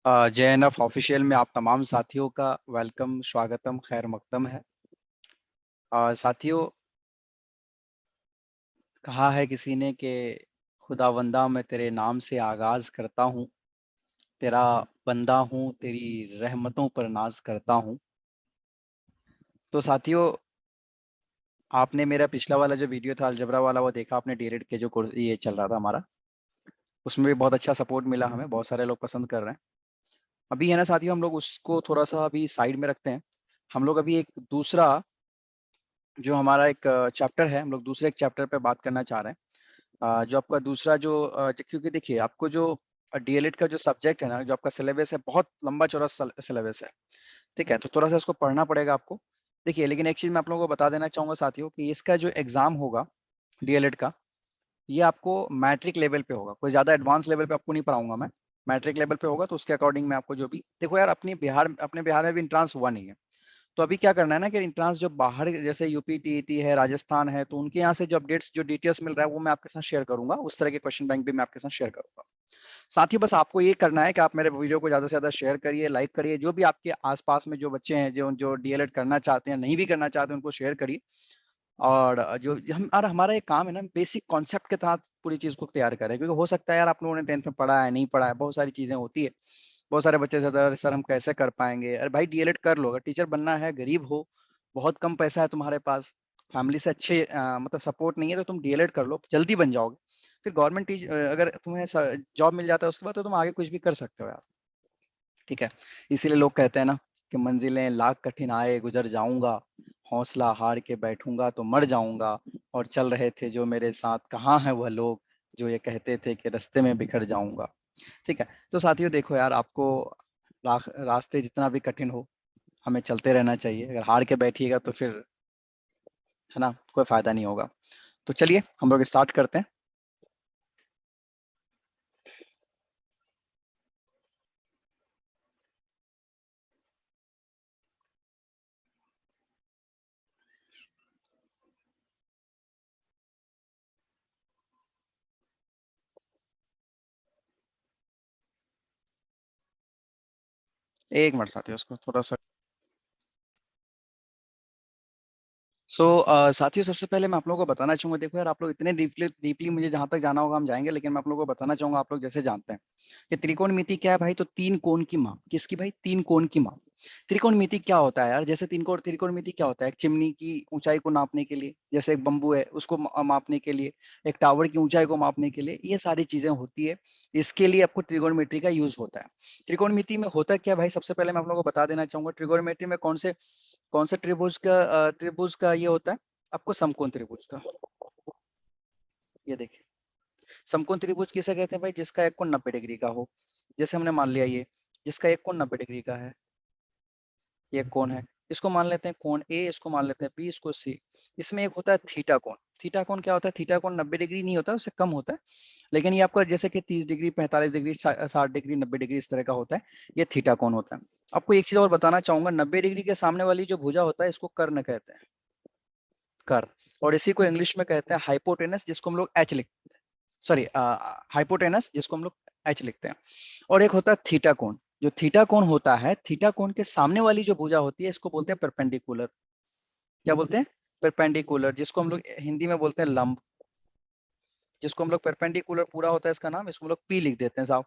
JNF official में आप तमाम साथियों का वेलकम, स्वागतम, खैर मकदम है। साथियों, कहा है किसी ने कि खुदावंदा मैं तेरे नाम से आगाज करता हूँ, तेरा बंदा हूँ, तेरी रहमतों पर नाज करता हूँ। तो साथियों, आपने मेरा पिछला वाला जो वीडियो था अलजबरा वाला वो देखा आपने, डीएलएड के जो कोर्स ये चल रहा था हमारा, उसमें भी बहुत अच्छा सपोर्ट मिला हमें, बहुत सारे लोग पसंद कर रहे हैं। अभी है ना साथियों, हम लोग उसको थोड़ा सा अभी साइड में रखते हैं। हम लोग अभी एक दूसरा जो हमारा एक चैप्टर है, हम लोग दूसरे एक चैप्टर पे बात करना चाह रहे हैं। जो आपका दूसरा क्योंकि देखिए आपको जो डीएलएड का जो सब्जेक्ट है ना, जो आपका सिलेबस है, बहुत लंबा चौड़ा सिलेबस है। ठीक है, तो थोड़ा सा इसको पढ़ना पड़ेगा आपको। देखिए, लेकिन एक चीज मैं आप लोगों को बता देना चाहूंगा साथियों कि इसका जो एग्जाम होगा डीएलएड का, ये आपको मैट्रिक लेवल पे होगा। कोई ज्यादा एडवांस लेवल पे आपको नहीं पढ़ाऊंगा मैं, मैट्रिक लेवल पे होगा। तो उसके अकॉर्डिंग मैं आपको जो भी, देखो यार, अपने बिहार में भी इंट्रांस हुआ नहीं है। तो अभी क्या करना है ना कि इंट्रांस जो बाहर जैसे यूपी टीईटी है, राजस्थान है, तो उनके यहाँ से जो अपडेट्स जो डिटेल्स मिल रहा है वो मैं आपके साथ शेयर करूंगा। उस तरह के क्वेश्चन बैंक भी मैं आपके साथ शेयर करूंगा। साथ ही बस आपको ये करना है कि आप मेरे वीडियो को ज्यादा से ज्यादा शेयर करिए, लाइक करिए। जो भी आपके आसपास में जो बच्चे हैं जो जो डीएलएड करना चाहते हैं, नहीं भी करना चाहते, उनको शेयर करिए। और जो हम और हमारा एक काम है ना, बेसिक कॉन्सेप्ट के तहत पूरी चीज को तैयार करें। क्योंकि हो सकता है यार आप लोगों ने 10th में पढ़ा है, नहीं पढ़ा है, बहुत सारी चीजें होती है। बहुत सारे बच्चे से सर हम कैसे कर पाएंगे। अरे भाई, डीएलएड कर लो। अगर टीचर बनना है, गरीब हो, बहुत कम पैसा है तुम्हारे पास, फैमिली से अच्छे मतलब सपोर्ट नहीं है, तो तुम डीएलएड कर लो, जल्दी बन जाओगे। फिर गवर्नमेंट अगर तुम्हें जॉब मिल जाता है उसके बाद, तो तुम आगे कुछ भी कर सकते हो यार। ठीक है, इसीलिए लोग कहते हैं ना कि मंजिलें लाख कठिन आए गुजर जाऊंगा, हौसला हार के बैठूंगा तो मर जाऊंगा, और चल रहे थे जो मेरे साथ, कहाँ है वह लोग जो ये कहते थे कि रास्ते में बिखर जाऊंगा। ठीक है, तो साथियों देखो यार, आपको रास्ते जितना भी कठिन हो, हमें चलते रहना चाहिए। अगर हार के बैठिएगा तो फिर, है ना, कोई फायदा नहीं होगा। तो चलिए हम लोग स्टार्ट करते हैं। एक मिनट साथियों, उसको थोड़ा सा। साथियों, सबसे पहले मैं आप लोगों को बताना चाहूंगा, देखो यार, आप लोग इतने डीपली डीपली मुझे जहां तक जाना होगा हम जाएंगे, लेकिन मैं आप लोगों को बताना चाहूंगा, आप लोग जैसे जानते हैं कि त्रिकोणमिति क्या है भाई। तो तीन कोण की माप, किसकी भाई? तीन कोण की माप। त्रिकोणमिति क्या होता है यार? जैसे त्रिकोणमिति क्या होता है? एक चिमनी की ऊंचाई को नापने के लिए, जैसे एक बंबू है उसको मापने के लिए, एक टावर की ऊंचाई को मापने के लिए, ये सारी चीजें होती है। इसके लिए आपको त्रिकोणमिति का यूज होता है। त्रिकोणमिति में होता क्या भाई? सबसे पहले मैं आप लोगों को बता देना चाहूंगा, त्रिकोणमिति में कौन से त्रिभुज का ये होता है आपको? समकोण त्रिभुज का। ये देखिए, समकोण त्रिभुज किसे कहते हैं भाई? जिसका एक कोण 90 डिग्री का हो। जैसे हमने मान लिया ये, जिसका एक कोण 90 डिग्री का है, ये कोण है। इसको मान लेते हैं कोण ए, इसको मान लेते हैं बी, इसको सी। इसमें एक होता है थीटा कोण। थीटा कोण क्या होता है? थीटा कोण 90 डिग्री नहीं होता, उससे कम होता है। लेकिन ये आपका जैसे कि 30 डिग्री, 45 डिग्री, 60 डिग्री, 90 डिग्री, इस तरह का होता है। ये थीटा कोण होता है। आपको एक चीज और बताना चाहूंगा, 90 डिग्री के सामने वाली जो भुजा होता है, इसको कर्ण कहते हैं, कर। और इसी को इंग्लिश में कहते हैं हाइपोटेनस, जिसको हम लोग एच लिख, सॉरी, हाइपोटेनस, जिसको हम लोग एच लिखते हैं। और एक होता है थीटा कोण। जो थीटा कोण होता है, थीटा कोण के सामने वाली जो भुजा होती है, इसको बोलते हैं परपेंडिकुलर। क्या बोलते हैं? परपेंडिकुलर, जिसको हम लोग हिंदी में बोलते हैं लंब। जिसको हम लोग परपेंडिकुलर पूरा होता है इसका नाम, इसको हम लोग पी लिख देते हैं साहब।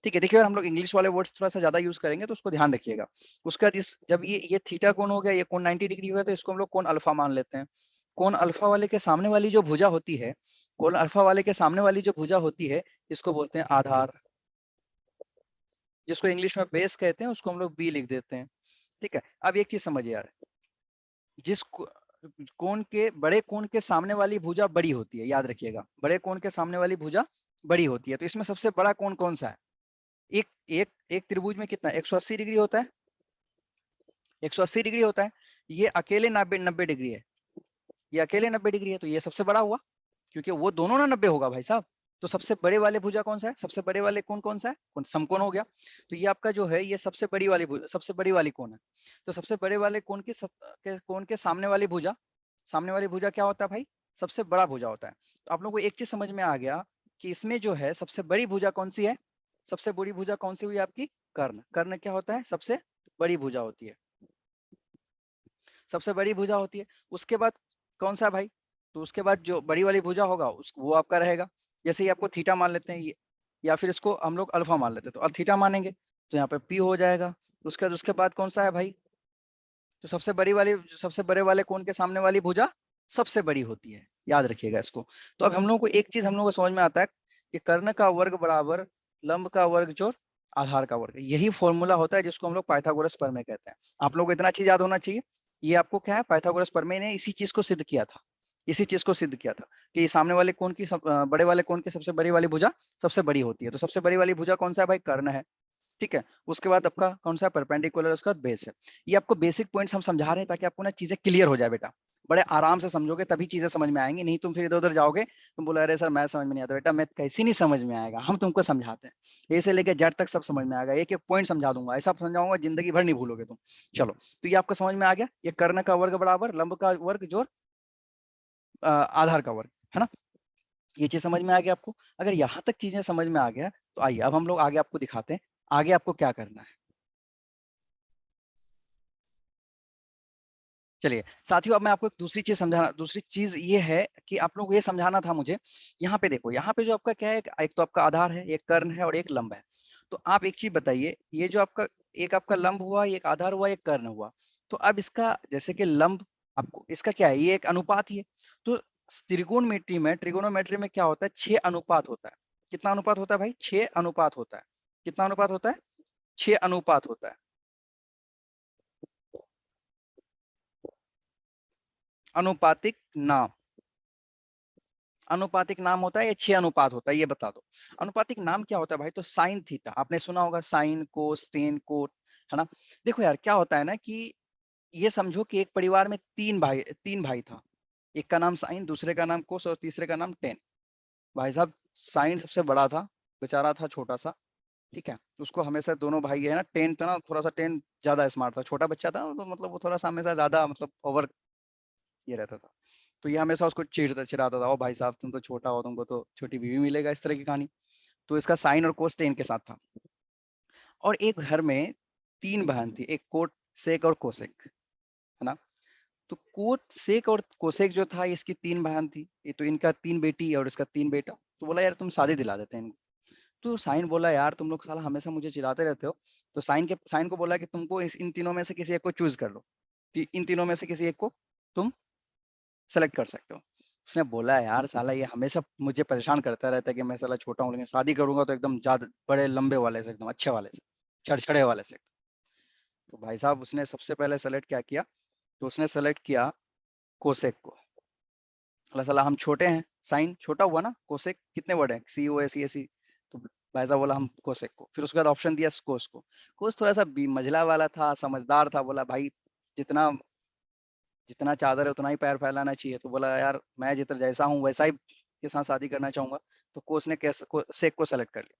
ठीक है, देखिए, हम लोग इंग्लिश वाले वर्ड्स थोड़ा सा ज्यादा यूज करेंगे, तो उसको ध्यान रखिएगा। उसका इस जब ये थीटा कोण हो गया, ये कोण 90 डिग्री हो गया, तो इसको हम लोग कोण अल्फा मान लेते हैं। कोण अल्फा वाले के सामने वाली जो भुजा होती है, कोण अल्फा वाले के सामने वाली जो भुजा होती है, इसको बोलते हैं आधार। जिसको इंग्लिश में बेस कहते हैं, उसको हम लोग बी लिख देते हैं। ठीक है, अब एक चीज समझिए यार, जिस कोण के, बड़े कोण के सामने वाली भुजा बड़ी होती है, याद रखिएगा, बड़े कोण के सामने वाली भुजा बड़ी होती है। तो इसमें सबसे बड़ा कोण कौन सा है? एक एक एक त्रिभुज में कितना 180 डिग्री होता है? 180 डिग्री होता है। ये अकेले 90 डिग्री है। ये अकेले 90 डिग्री है, तो ये सबसे बड़ा हुआ, क्योंकि वो दोनों ना 90 होगा भाई साहब। तो सबसे बड़े वाले भुजा कौन सा है? सबसे बड़े वाले कोण कौन सा है? समकोण हो गया। तो ये आपका जो है, ये सबसे बड़ी वाली सबसे बड़ी वाली कोण है। तो सबसे बड़े वाले कोण के सामने वाली भुजा, सामने वाली भुजा क्या होता है भाई? सबसे बड़ा भुजा होता है। तो आप लोगों को एक चीज समझ में आ गया कि इसमें जो है सबसे बड़ी भुजा कौन सी है? सबसे बड़ी भुजा कौन सी हुई आपकी? कर्ण। कर्ण क्या होता है? सबसे बड़ी भुजा होती है, सबसे बड़ी भुजा होती है। उसके बाद कौन सा भाई? तो उसके बाद जो बड़ी वाली भुजा होगा वो आपका रहेगा। जैसे ही आपको थीटा मान लेते हैं ये, या फिर इसको हम लोग अल्फा मान लेते हैं, तो अब थीटा मानेंगे तो यहाँ पे पी हो जाएगा। उसके बाद कौन सा है भाई? तो सबसे बड़ी वाली, सबसे बड़े वाले कोण के सामने वाली भुजा सबसे बड़ी होती है, याद रखिएगा इसको। तो अब हम लोग को एक चीज हम लोग को समझ में आता है कि कर्ण का वर्ग बराबर लंब का वर्ग जोड़ आधार का वर्ग। यही फॉर्मूला होता है जिसको हम लोग पाइथागोरस प्रमेय कहते हैं। आप लोग को इतना चीज याद होना चाहिए। ये आपको क्या है? पाइथागोरस प्रमेय ने इसी चीज को सिद्ध किया था, इसी चीज को सिद्ध किया था कि सामने वाले कोण की बड़े वाले कोण की सबसे बड़ी वाली भुजा सबसे बड़ी होती है। तो सबसे बड़ी वाली भुजा कौन सा है भाई? कर्ण है। ठीक है, उसके बाद आपका कौन सा? परपेंडिकुलर, उसका बेस है। ये आपको बेसिक पॉइंट्स हम समझा रहे हैं ताकि आपको ना चीजें क्लियर हो जाए बेटा। बड़े आराम से समझोगे तभी चीजें समझ में आएंगी, नहीं तुम फिर इधर उधर जाओगे, तुम बोलो अरे सर मैं समझ में नहीं आता। बेटा मैं कैसे नहीं समझ में आएगा, हम तुमको समझाते हैं, ए से लेकर जेड तक सब समझ में आएगा। एक एक पॉइंट समझा दूंगा, ऐसा समझाऊंगा जिंदगी भर नहीं भूलोगे तुम। चलो, तो ये आपको समझ में आ गया। ये कर्ण का वर्ग बराबर लंब का वर्ग जोड़ आधार का वर्ग, है ना? ये चीज समझ में आ गया आपको? अगर यहाँ तक चीजें समझ में आ गया तो आइए अब हम लोग आगे आपको दिखाते हैं आगे आपको क्या करना है। चलिए साथियों, अब मैं आपको एक दूसरी चीज समझाना, दूसरी चीज ये है कि आप लोग ये समझाना था मुझे। यहाँ पे देखो, यहाँ पे जो आपका क्या है, एक तो आपका आधार है, एक कर्ण है और एक लंब है। तो आप एक चीज बताइए, ये जो आपका एक आपका लंब हुआ, एक आधार हुआ, एक कर्ण हुआ, तो अब इसका जैसे कि लंब, आपको इसका क्या है? ये एक अनुपात ही है। तो ट्रिगोनोमेट्री में क्या होता है? 6 अनुपात होता है। कितना अनुपात होता है भाई? 6 अनुपात होता है। कितना अनुपात होता है? 6 अनुपात होता है। अनुपातिक नाम, अनुपातिक नाम होता है या 6 अनुपात होता है? ये बता दो। अनुपातिक नाम क्या होता है भाई? तो साइन थीटा, आपने सुना होगा, साइन कोस टेन कोट, है ना? देखो यार, क्या होता है ना कि ये समझो कि एक परिवार में तीन भाई था। एक का नाम साइन, दूसरे का नाम कोस और तीसरे का नाम टेन। भाई साहब, साइन सबसे बड़ा था, बेचारा था छोटा सा। ठीक है, उसको हमेशा दोनों भाई है ना, टेन था ना, थोड़ा सा टेन ज्यादा स्मार्ट था, छोटा बच्चा था तो मतलब वो थोड़ा सा हमेशा ज्यादा मतलब ओवर ये रहता था। तो ये हमेशा उसको चिढ़ाता था, ओ भाई साहब तुम तो छोटा हो, तुमको तो छोटी बीवी मिलेगा, इस तरह की कहानी। तो इसका साइन और कोस टेन के साथ था। और एक घर में 3 बहन थी, एक कोट सेक और कोसेक, है ना? तो कोट सेक और कोसेक जो था, इसकी 3 बहन थी, ये तो इनका 3 बेटी और इसका 3 बेटा। तो बोला यार तुम शादी दिला देते हैं इनको। तो साइन बोला यार तुम लोग साला हमेशा मुझे चिढ़ाते रहते हो। तो साइन को बोला कि तुमको इन तीनों में से किसी एक को चूज कर लो, इन तीनों में से किसी एक को तुम सेलेक्ट कर सकते हो। उसने बोला यार साला ये हमेशा मुझे परेशान करता रहता है कि मैं साला छोटा हूँ, लेकिन शादी करूंगा तो एकदम ज्यादा बड़े लंबे वाले से, एकदम अच्छे वाले से, छड़छड़े वाले से। तो भाई साहब उसने सबसे पहले सेलेक्ट क्या किया? तो उसने सेलेक्ट किया कोसेक को। बोला साला हम छोटे हैं, साइन छोटा हुआ ना, कोसेक कितने बड़े हैं, सी ओ ए सी ए सी। तो भाई साहब बोला हम कोसेक को। फिर उसके बाद ऑप्शन दिया कोस को। कोस थोड़ा सा मझला वाला था, समझदार था, बोला भाई जितना जितना चादर है उतना ही पैर फैलाना चाहिए। तो बोला यार मैं जितना जैसा हूँ वैसा ही के साथ शादी करना चाहूंगा। तो कोच ने सेक को सेलेक्ट कर लिया।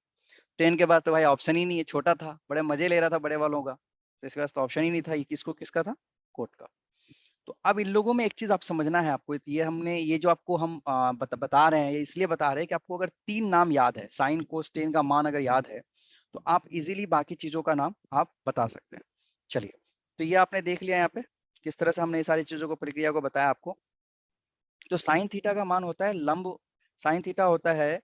10 के बाद तो भाई ऑप्शन ही नहीं है, छोटा था, बड़े मजे ले रहा था बड़े वालों का, तो इसके पास तो ऑप्शन ही नहीं था, ये किसको किसका था? कोट का। तो अब इन लोगों में एक चीज आप समझना है आपको, ये हमने ये जो आपको हम बता रहे हैं, ये इसलिए बता रहे हैं कि आपको अगर 3 नाम याद है, साइन कोस टेन का मान अगर याद है, तो आप इजीली बाकी चीजों का नाम आप बता सकते हैं। चलिए, तो ये आपने देख लिया यहाँ पे किस तरह से हमने ये सारी चीजों को, प्रक्रिया को बताया आपको। तो साइन थीटा का मान होता है लंब, साइन थीटा होता है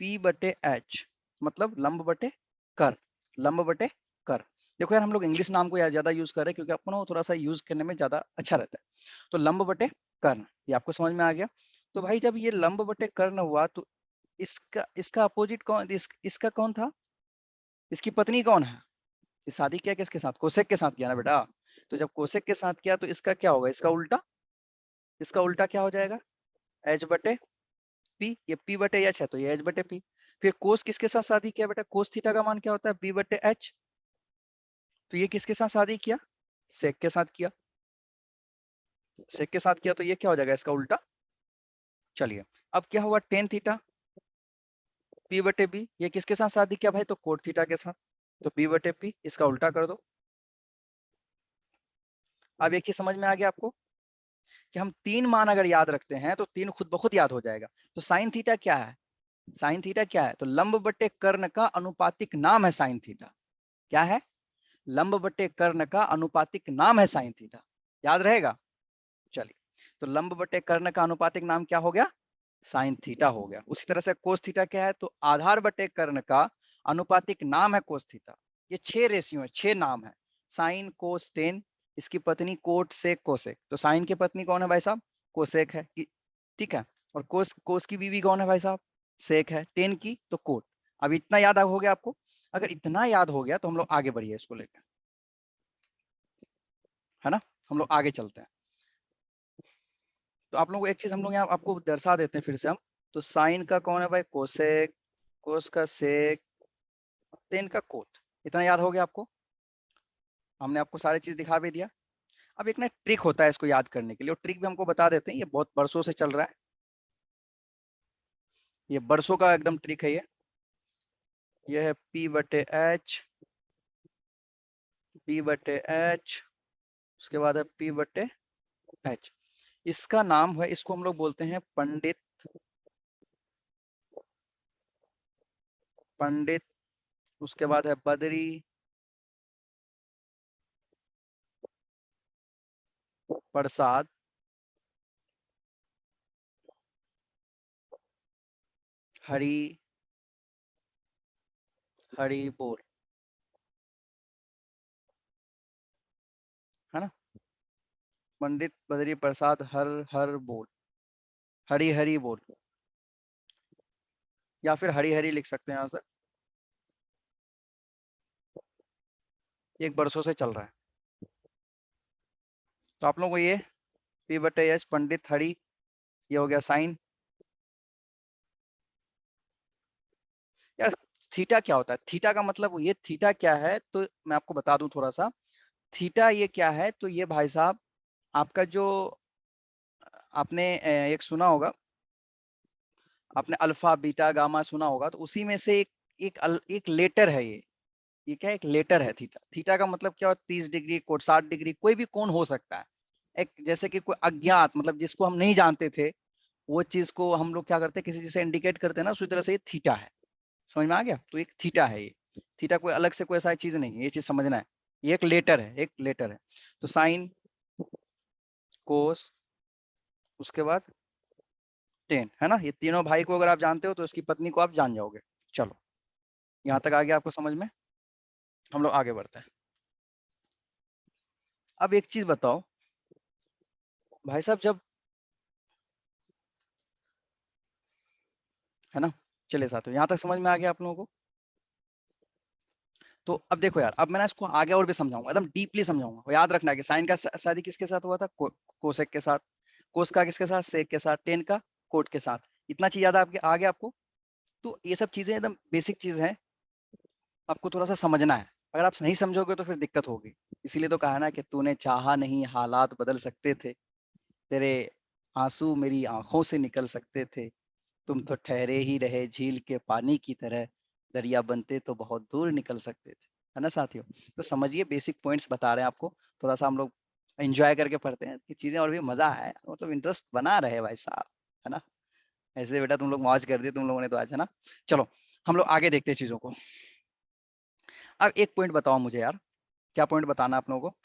P बटे एच, मतलब लंब बटे कर, लंब बटे कर। देखो यार हम लोग इंग्लिश नाम को ज्यादा यूज कर रहे हैं क्योंकि आपको ना वो थोड़ा सा यूज करने में ज्यादा अच्छा रहता है। तो लंब बटे कर्ण, ये आपको समझ में आ गया। तो भाई जब ये लंब बटे कर्ण हुआ तो इसका इसका अपोजिट कौन, इसका कौन था? इसकी पत्नी कौन है? ये शादी किया किसके साथ? कोसेक के साथ किया ना बेटा। तो जब कोसेक के साथ किया तो इसका क्या होगा? इसका उल्टा, इसका उल्टा क्या हो जाएगा? एच बटे पी। ये पी बटे एच है तो ये एच बटे पी। फिर कोस किसके साथ शादी किया बेटा? कोस थीटा का मान क्या होता है? बी बटे एच। तो ये किसके साथ शादी किया? सेक के साथ किया। सेक के साथ किया तो ये क्या हो जाएगा? इसका उल्टा। चलिए, अब क्या हुआ? टेन थीटा पी बटे बी, ये किसके साथ शादी किया भाई? तो कोट थीटा के साथ। तो बी बटे पी, इसका उल्टा कर दो। अब एक चीज समझ में आ गया आपको कि हम 3 मान अगर याद रखते हैं तो 3 खुद ब खुद याद हो जाएगा। तो साइन थीटा क्या है? साइन थीटा क्या है? तो लंब बटे कर्ण का अनुपातिक नाम है साइन थीटा। क्या है? लंब बटे कर्ण का अनुपातिक नाम है साइन थीटा। याद रहेगा? चलिए, तो लंब बटे कर्ण का अनुपातिक नाम क्या हो गया? साइन थीटा हो गया। उसी तरह से कोस थीटा क्या है? तो आधार बटे कर्ण का अनुपातिक नाम है कोस थीटा। ये 6 रेशियो है, 6 नाम है। साइन कोस टेन, इसकी पत्नी कोट सेक कोसेक। तो साइन की पत्नी कौन है भाई साहब? कोसेक है, ठीक है। और कोस कोस की बीवी कौन है भाई साहब? सेक है। टेन की तो कोट। अब इतना याद हो गया आपको? अगर इतना याद हो गया तो हम लोग आगे बढ़िए इसको लेकर, है ना। हम लोग आगे चलते हैं। तो आप लोगों को एक चीज हम लोग यहाँ आपको दर्शा देते हैं फिर से हम। तो साइन का कौन है भाई? कोसेक, कोस का सेक, टेन का कोट। इतना याद हो गया आपको? हमने आपको सारी चीज दिखा भी दिया। अब एक ना ट्रिक होता है इसको याद करने के लिए, और ट्रिक भी हमको बता देते हैं। ये बहुत बरसों से चल रहा है, ये बरसों का एकदम ट्रिक है ये है P बटे एच, P बटे एच, उसके बाद है P बटे एच। इसका नाम है, इसको हम लोग बोलते हैं पंडित, पंडित। उसके बाद है बदरी, प्रसाद, हरि, हरि बोल, है ना। पंडित बदरी प्रसाद हर हर बोल, हरि हरि बोल, या फिर हरि हरि लिख सकते हैं यहाँ से। एक बरसों से चल रहा है। तो आप लोगों को ये P बटे एच पंडित हरि, ये हो गया साइन। यार थीटा क्या होता है? थीटा का मतलब ये, थीटा क्या है तो मैं आपको बता दूं थोड़ा सा। थीटा ये क्या है? तो ये भाई साहब आपका जो, आपने एक सुना होगा, आपने अल्फा बीटा गामा सुना होगा, तो उसी में से एक लेटर है ये क्या है? एक लेटर है थीटा। थीटा का मतलब क्या होता है? 30 डिग्री कोण, 60 डिग्री, कोई भी कोण हो सकता है। एक जैसे कि कोई अज्ञात, मतलब जिसको हम नहीं जानते थे, वो चीज को हम लोग क्या करते हैं, किसी चीज से इंडिकेट करते हैं ना, उसी तरह से ये थीटा है। समझ में आ गया? तो एक थीटा है ये। थीटा कोई अलग से कोई ऐसा चीज नहीं है, ये चीज समझना है। ये एक लेटर है, एक लेटर है। तो साइन, कोस, उसके बाद टेन, है ना। ये तीनों भाई को अगर आप जानते हो तो इसकी पत्नी को आप जान जाओगे। चलो, यहाँ तक आ गया आपको समझ में? हम लोग आगे बढ़ते हैं। अब एक चीज बताओ भाई साहब, जब, है ना, चलिए साथियों, यहाँ तक समझ में आ गया आप लोगों को? तो अब देखो यार, अब मैं ना इसको आगे और भी समझाऊंगा, एकदम डीपली समझाऊंगा। और याद रखना है कि साइन का शादी किसके साथ हुआ था? कोसेक के साथ। कोस का किसके साथ? सेक के साथ। टेन का कोट के साथ। इतना चीज याद आपके आ गया आपको? तो ये सब चीजें एकदम बेसिक चीज है, आपको थोड़ा सा समझना है। अगर आप नहीं समझोगे तो फिर दिक्कत होगी। इसीलिए तो कहा ना कि तूने चाहा नहीं हालात बदल सकते थे, तेरे आंसू मेरी आंखों से निकल सकते थे, तुम तो ठहरे ही रहे झील के पानी की तरह, दरिया बनते तो बहुत दूर निकल सकते थे। है ना साथियों? तो समझिए, बेसिक पॉइंट्स बता रहे हैं आपको। थोड़ा सा हम लोग एंजॉय करके पढ़ते हैं कि चीजें और भी मजा है, मतलब इंटरेस्ट बना रहे भाई साहब, है ना। ऐसे बेटा तुम लोग मौज कर दिए तुम लोगों ने तो आज, है ना। चलो, हम लोग आगे देखते हैं चीजों को। अब एक पॉइंट बताओ मुझे यार, क्या पॉइंट बताना है आप लोगों को?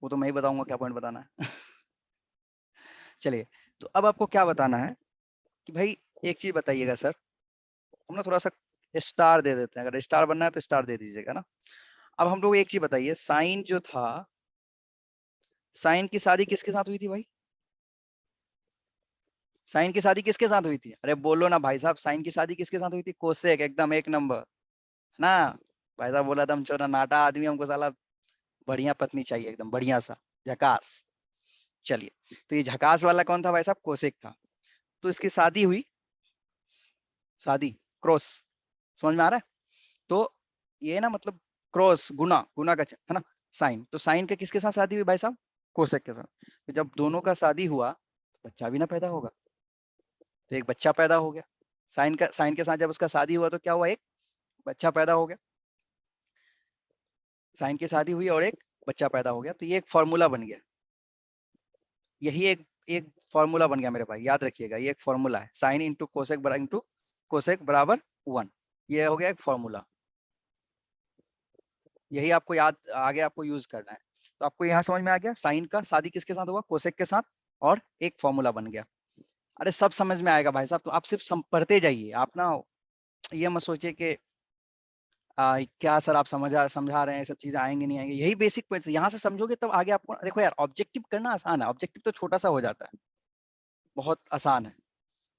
वो तो मैं ही बताऊंगा क्या पॉइंट बताना है। चलिए, तो अब आपको क्या बताना है कि भाई, एक चीज बताइएगा सर, हम ना थोड़ा सा स्टार दे देते हैं। अगर स्टार बनना है तो स्टार दे दीजिएगा ना। अब हम लोग एक चीज बताइए, साइन जो था, साइन की शादी किसके साथ हुई थी भाई? साइन की शादी किसके साथ हुई थी? अरे बोलो ना भाई साहब, साइन की शादी किसके साथ हुई थी? कोसेक, एकदम एक नंबर ना। भाई साहब बोला था हम छोरा नाटा आदमी, हमको साला बढ़िया पत्नी चाहिए, एकदम बढ़िया सा, झकास। चलिए, तो ये झकास वाला कौन था भाई साहब? कोसेक था। तो इसकी शादी हुई, शादी, क्रॉस, समझ में आ रहा है? तो ये ना मतलब क्रॉस, गुना, गुना का है ना, साइन। तो साइन के किसके साथ शादी हुई भाई साहब? कोसेक के साथ। तो जब दोनों का शादी हुआ तो बच्चा भी ना पैदा होगा, तो एक बच्चा पैदा हो गया। साइन के साथ जब उसका शादी हुआ तो क्या हुआ? एक बच्चा पैदा हो गया। साइन की शादी हुई और एक बच्चा पैदा हो गया, तो ये एक फॉर्मूला बन गया। यही एक एक फॉर्मूला बन गया मेरे भाई, याद रखिएगा, ये एक फॉर्मूला है। साइन इंटू कोसेक बराबर 1। ये हो गया एक फॉर्मूला। यही आपको याद आगे आपको यूज करना है। तो आपको यहाँ समझ में आ गया साइन का शादी किसके साथ हुआ, कोसेक के साथ, और एक फॉर्मूला बन गया। अरे सब समझ में आएगा भाई साहब, तो आप सिर्फ पढ़ते जाइए, आप ना ये मत सोचिए कि क्या सर आप समझा रहे हैं, सब चीजें आएंगे नहीं आएंगे, यही बेसिक पॉइंट्स यहाँ से समझोगे तब आगे आपको। देखो यार ऑब्जेक्टिव करना आसान है, ऑब्जेक्टिव तो छोटा सा हो जाता है, बहुत आसान है।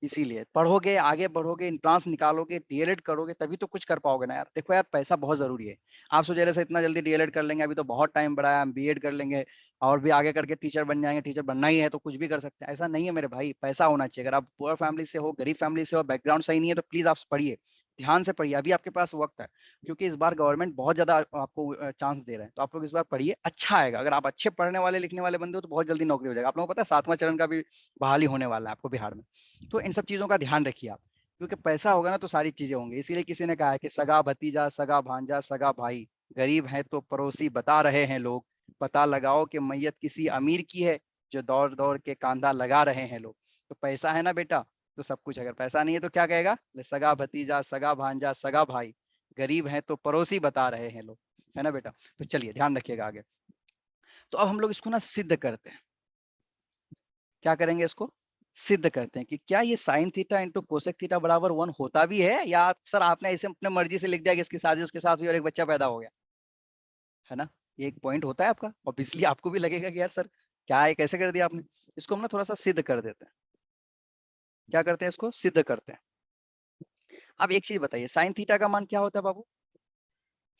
इसीलिए पढ़ोगे, आगे बढ़ोगे, एंट्रांस निकालोगे, डीएलएड करोगे, तभी तो कुछ कर पाओगे ना यार। देखो यार पैसा बहुत जरूरी है। आप सोच रहे से इतना जल्दी डीएलएड कर लेंगे, अभी तो बहुत टाइम बढ़ा है, हम बीएड कर लेंगे और भी आगे करके टीचर बन जाएंगे, टीचर बनना ही है तो कुछ भी कर सकते हैं, ऐसा नहीं है मेरे भाई। पैसा होना चाहिए। अगर आप पुअर फैमिली से हो, गरीब फैमिली से हो, बैकग्राउंड सही नहीं है तो प्लीज आप पढ़िए, ध्यान से पढ़िए, अभी आपके पास वक्त है। क्योंकि इस बार गवर्नमेंट बहुत ज्यादा आपको चांस दे रहे हैं, तो आप लोग इस बार पढ़िए, अच्छा आएगा। अगर आप अच्छे पढ़ने वाले लिखने वाले बंदे हो तो बहुत जल्दी नौकरी हो जाएगा। आप लोगों को पता है 7वां चरण का भी बहाली होने वाला है आपको बिहार में। तो इन सब चीजों का ध्यान रखिए आप, क्योंकि पैसा होगा ना तो सारी चीजें होंगी। इसीलिए किसी ने कहा है कि सगा भतीजा, सगा भांजा, सगा भाई, गरीब है तो पड़ोसी बता रहे हैं लोग, पता लगाओ कि मैयत किसी अमीर की है, जो दौड़ दौड़ के कांधा लगा रहे हैं लोग। तो पैसा है ना बेटा तो सब कुछ, अगर पैसा नहीं है तो क्या कहेगा, सगा भतीजा, सगा भांजा, सगा भाई, गरीब है तो पड़ोसी बता रहे हैं लोग, है ना बेटा। तो चलिए ध्यान रखिएगा आगे। तो अब हम लोग इसको ना सिद्ध करते हैं। क्या करेंगे, इसको सिद्ध करते हैं कि क्या ये sine theta into cosec theta बराबर 1 होता भी है, या सर आपने ऐसे अपने मर्जी से लिख दिया कि इसकी शादी उसके साथ हुई और एक बच्चा पैदा हो गया, है ना। ये एक पॉइंट होता है आपका, ऑब्वियसली आपको भी लगेगा कि यार सर क्या है, कैसे कर दिया आपने। इसको हम ना थोड़ा सा सिद्ध कर देते हैं। क्या करते हैं, इसको सिद्ध करते हैं। अब एक चीज बताइए, साइन थीटा का मान क्या होता है बाबू,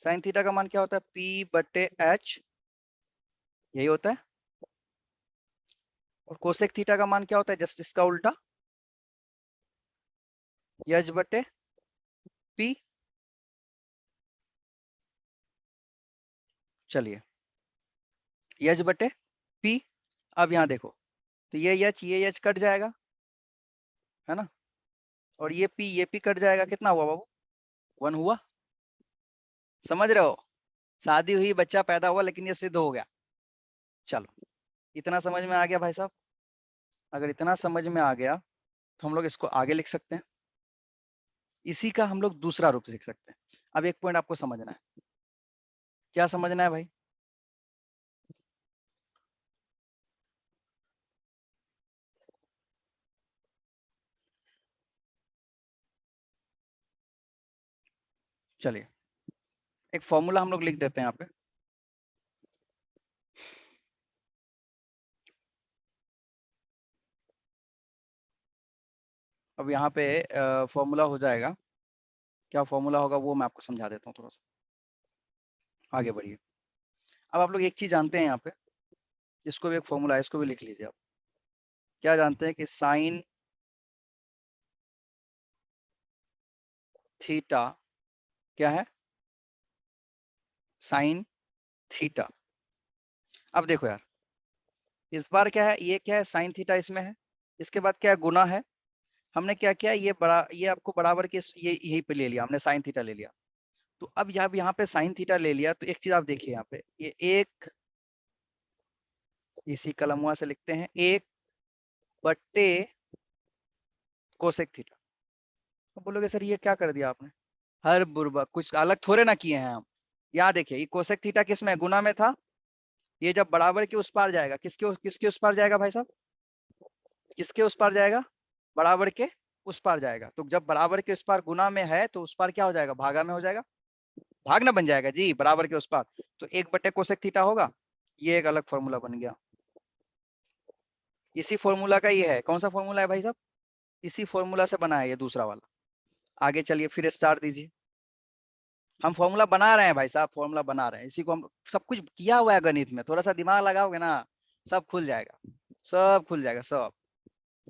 साइन थीटा का मान क्या होता है, P/H, यही होता है। और कोसेक थीटा का मान क्या होता है, जस्ट इसका उल्टा, H/P। चलिए H/P। अब यहाँ देखो, तो ये H कट जाएगा, है ना, और ये P कट जाएगा, कितना हुआ बाबू, 1 हुआ। समझ रहे हो, शादी हुई, बच्चा पैदा हुआ, लेकिन ये सिद्ध हो गया। चलो इतना समझ में आ गया भाई साहब। अगर इतना समझ में आ गया तो हम लोग इसको आगे लिख सकते हैं। इसी का हम लोग दूसरा रूप लिख सकते हैं। अब एक पॉइंट आपको समझना है, क्या समझना है भाई, चलिए एक फॉर्मूला हम लोग लिख देते हैं यहाँ पे। अब यहाँ पे फॉर्मूला हो जाएगा, क्या फॉर्मूला होगा वो मैं आपको समझा देता हूँ थोड़ा सा, आगे बढ़िए। अब आप लोग एक चीज जानते हैं यहाँ पे, इसको भी एक फॉर्मूला है, इसको भी लिख लीजिए आप। क्या जानते हैं कि साइन थीटा क्या है, साइन थीटा। अब देखो यार, इस बार क्या है, ये क्या है, साइन थीटा इसमें है, इसके बाद क्या है, गुना है। हमने क्या किया, ये बड़ा, ये आपको बराबर के ये यही पे ले लिया हमने, साइन थीटा ले लिया। तो अब यहाँ पे साइन थीटा ले लिया, तो एक चीज आप देखिए यहाँ पे, ये एक, इसी कलमुआ से लिखते हैं, 1/, कोसेक थीटा। तो बोलोगे सर ये क्या कर दिया आपने, हर बुर्बक कुछ अलग थोड़े ना किए हैं हम। यहाँ देखिए, ये कोसेक थीटा किस में, गुना में था, ये जब बराबर के उस पार जाएगा, किसके उस पार जाएगा भाई साहब, किसके उस पार जाएगा, बराबर के उस पार जाएगा। तो जब बराबर के उस पार गुना में है तो उस पार क्या हो जाएगा, भागा में हो जाएगा, भाग ना बन जाएगा जी, बराबर के उस पार। तो 1/, कोसेक थीटा होगा। ये एक अलग फॉर्मूला बन गया। इसी फॉर्मूला का ये है, कौन सा फॉर्मूला है भाई साहब, इसी फॉर्मूला से बना है ये दूसरा वाला। आगे चलिए फिर स्टार दीजिए। हम फॉर्मूला बना रहे हैं भाई साहब, फॉर्मूला बना रहे हैं, इसी को हम सब कुछ किया हुआ है गणित में, थोड़ा सा दिमाग लगाओगे ना सब खुल जाएगा, सब खुल जाएगा सब।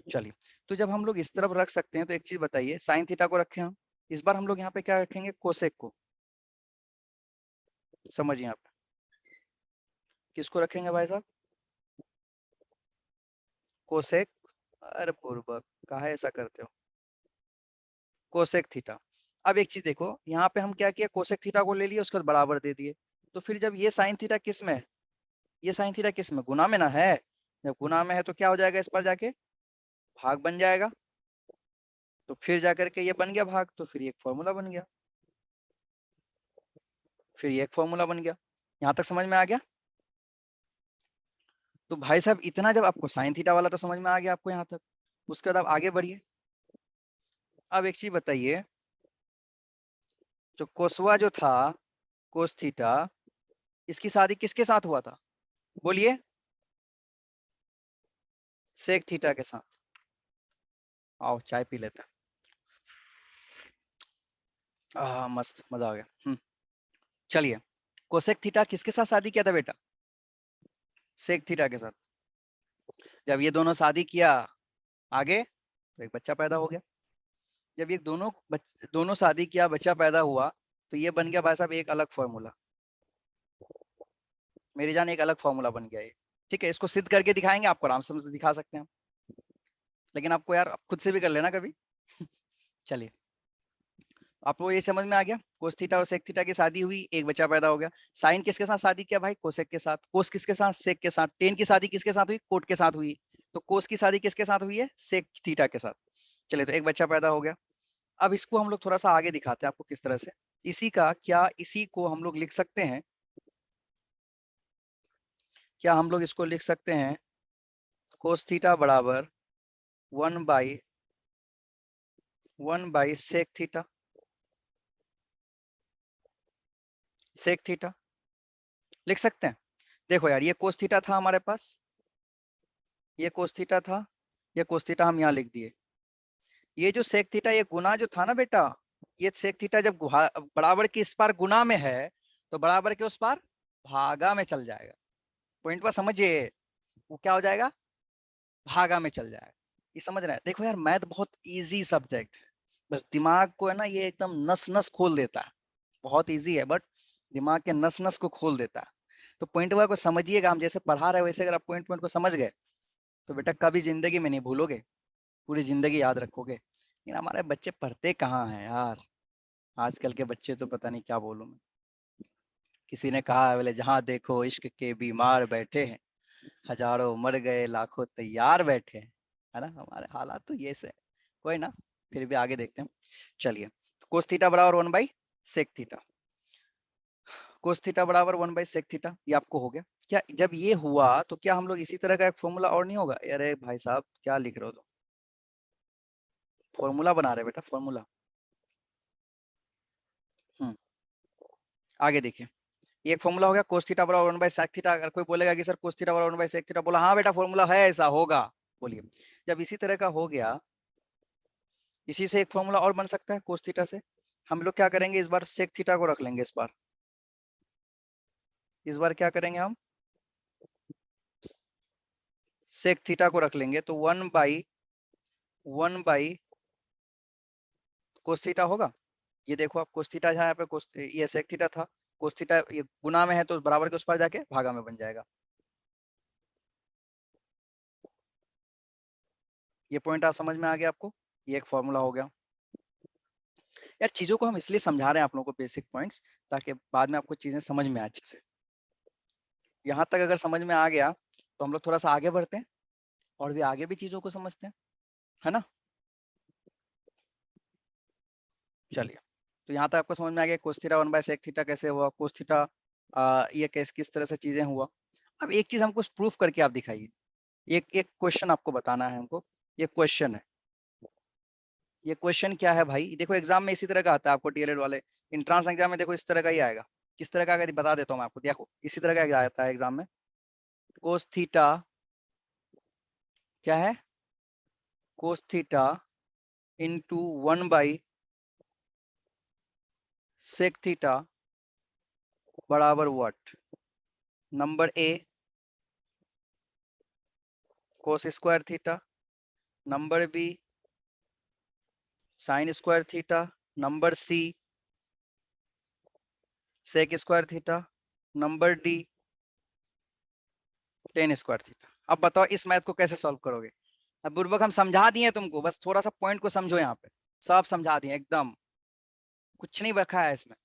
चलिए, तो जब हम लोग इस तरफ रख सकते हैं तो एक चीज बताइए, साइन थीटा को रखें हम, इस बार हम लोग यहाँ पे क्या रखेंगे, कोसेक को। समझिए यहाँ पे किसको रखेंगे भाई साहब, कोसेक। अरे पूर्वक काहे ऐसा करते हो, कोसेक थीटा। अब एक चीज देखो, यहाँ पे हम क्या किया, कोसेक थीटा को ले लिया, उसके बाद बराबर दे दिए। तो फिर जब ये साइन थीटा किस में है, ये साइन थीटा किस में, गुना में ना है। जब गुना में है तो क्या हो जाएगा, इस पर जाके भाग बन जाएगा। तो फिर जाकर के ये बन गया भाग, तो फिर एक फॉर्मूला बन गया, फिर ये एक फॉर्मूला बन गया। यहां तक समझ में आ गया? तो भाई साहब इतना जब आपको साइन थीटा वाला तो समझ में आ गया आपको यहाँ तक, उसके बाद आप आगे बढ़िए। अब एक चीज बताइए, जो कोसवा जो था, कोस थीटा, इसकी शादी किसके साथ हुआ था? बोलिए। सेक थीटा के साथ। आओ चाय पी लेते हैं। मस्त, मजा आ गया। चलिए, कोसेक थीटा किसके साथ शादी किया था बेटा? सेक थीटा के साथ। जब ये दोनों शादी किया आगे, तो एक बच्चा पैदा हो गया। जब ये दोनों शादी किया, बच्चा पैदा हुआ, तो ये बन गया भाई साहब एक अलग फॉर्मूला। मेरी जान, एक अलग फॉर्मूला बन गया ये। ठीक है, इसको सिद्ध करके दिखाएंगे, आपको आराम से दिखा सकते हैं, लेकिन आपको यार खुद से भी कर लेना कभी। चलिए, आपको ये समझ में आ गया, कोस थीटा और सेक थीटा की शादी हुई, एक बच्चा पैदा हो गया। साइन किसके साथ शादी किया भाई? कोसेक के साथ। कोस किसके साथ? सेक के साथ। टेन की शादी किसके साथ हुई? कोट के साथ हुई। तो कोस की शादी किसके साथ हुई है? सेक थीटा के साथ। चलिए, तो एक बच्चा पैदा हो गया। अब इसको हम लोग थोड़ा सा आगे दिखाते हैं आपको किस तरह से। इसी को हम लोग लिख सकते हैं, क्या हम लोग इसको लिख सकते हैं? कोस थीटा बराबर 1/1 सेक थीटा। सेक थीटा लिख सकते हैं। देखो यार, ये कोस थीटा था हमारे पास, ये कोस थीटा था, ये कोस थीटा हम यहाँ लिख दिए। ये जो सेक थीटा, ये गुना जो था ना बेटा, ये सेक थीटा जब बराबर के इस पार गुना में है, तो बराबर के उस पार भागा में चल जाएगा। पॉइंट पर समझिए, वो क्या हो जाएगा? भागा में चल जाएगा। ये समझ रहे हैं? देखो यार, मैथ बहुत इजी सब्जेक्ट है, बस दिमाग को है ना, ये एकदम नस नस खोल देता है। बहुत इजी है, बट दिमाग के नस नस को खोल देता है। तो पॉइंट को समझिएगा, हम जैसे पढ़ा रहे हैं वैसे अगर आप पॉइंट पॉइंट को समझ गए, तो बेटा कभी जिंदगी में नहीं भूलोगे, पूरी जिंदगी याद रखोगे। लेकिन हमारे बच्चे पढ़ते कहाँ हैं यार, आजकल के बच्चे तो पता नहीं क्या बोलूं मैं। किसी ने कहा है बोले, जहाँ देखो इश्क के बीमार बैठे हैं, हजारों मर गए लाखों तैयार बैठे हैं। है ना, हमारे हालात तो ये से। कोई ना, फिर भी आगे देखते हैं। चलिए, कोस थीटा बराबर 1/सेक थीटा। कोस थीटा बराबर 1/सेक थीटा, ये आपको हो गया। क्या जब ये हुआ तो क्या हम लोग इसी तरह का एक फॉर्मूला और नहीं होगा? अरे भाई साहब क्या लिख रहे हो तुम? फॉर्मूला बना रहे बेटा, फॉर्मूला। हम्म आगे देखिए, ये एक फॉर्मूला हो गया, कोस थीटा बराबर 1/सेक थीटा। अगर कोई बोलेगा कि सर कोस थीटा बराबर 1/सेक थीटा, बोला हाँ बेटा फॉर्मूला है ऐसा, होगा। बोलिए, जब इसी तरह का हो गया, इसी से एक फॉर्मूला और बन सकता है कोस थीटा से। हम लोग क्या करेंगे, इस बार सेक थीटा को रख लेंगे। इस बार क्या करेंगे हम? सेक थीटा को रख लेंगे, तो 1/1 कोस थीटा होगा। ये देखो आप, कोस थीटा यहाँ पे कोस, ये सेक थीटा था, कोस थीटा ये गुना में है तो बराबर के उस पर जाके भागा में बन जाएगा। ये पॉइंट आप समझ में आ गया आपको? ये एक फॉर्मूला हो गया। यार चीजों को हम इसलिए समझा रहे हैं आप लोगों को, बेसिक पॉइंट्स, ताकि बाद में आपको चीजें समझ में आए अच्छे से। यहाँ तक अगर समझ में आ गया, तो हम लोग थोड़ा सा आगे बढ़ते हैं और भी आगे भी चीजों को समझते हैं, है ना। चलिए, तो यहाँ तक आपको समझ में आ गया कोस थीटा 1/सेक थीटा कैसे हुआ, कोस थीटा ये किस तरह से चीजें हुआ। अब एक चीज हमको प्रूफ करके आप दिखाइए। एक एक क्वेश्चन आपको बताना है हमको। ये क्वेश्चन है, ये क्वेश्चन क्या है भाई? देखो एग्जाम में इसी तरह का आता है आपको, डीएलएड वाले इंट्रांस एग्जाम में देखो इस तरह का ही आएगा। किस तरह का, अगर बता देता हूँ मैं आपको, देखो इसी तरह का आता है एग्जाम में। कोस थीटा क्या है? कोस थीटा इंटू 1/सेक थीटा बराबर what? Number A cos square theta, number B sine square theta, number C sec square theta, number D tan square theta. अब बताओ इस मैथ को कैसे सॉल्व करोगे? अब बुर्बक हम समझा दिए तुमको, बस थोड़ा सा पॉइंट को समझो यहाँ पे। सब समझा दिए एकदम, कुछ नहीं रखा है इसमें,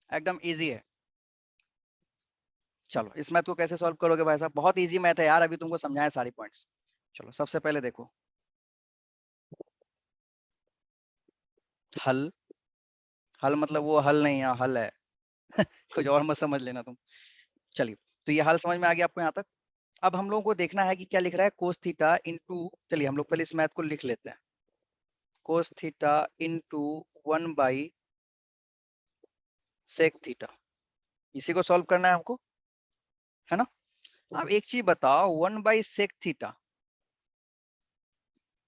एकदम इजी है। चलो, इस मैथ को कैसे सॉल्व करोगे भाई साहब? बहुत इजी मैथ है यार, अभी तुमको समझाए सारी पॉइंट्स। चलो, सबसे पहले देखो हल। हल मतलब वो हल नहीं है, हल है। कुछ और मत समझ लेना तुम। चलिए, तो ये हाल समझ में आ गया आपको यहाँ तक। अब हम लोगों को देखना है कि क्या लिख रहा है, कोस थीटा इंटू, चलिए हम लोग पहले इस मैथ को लिख लेते हैं, cos theta into 1 by sec theta, इसी को सॉल्व करना है हमको, है ना। अब एक चीज बताओ, 1/sec थीटा,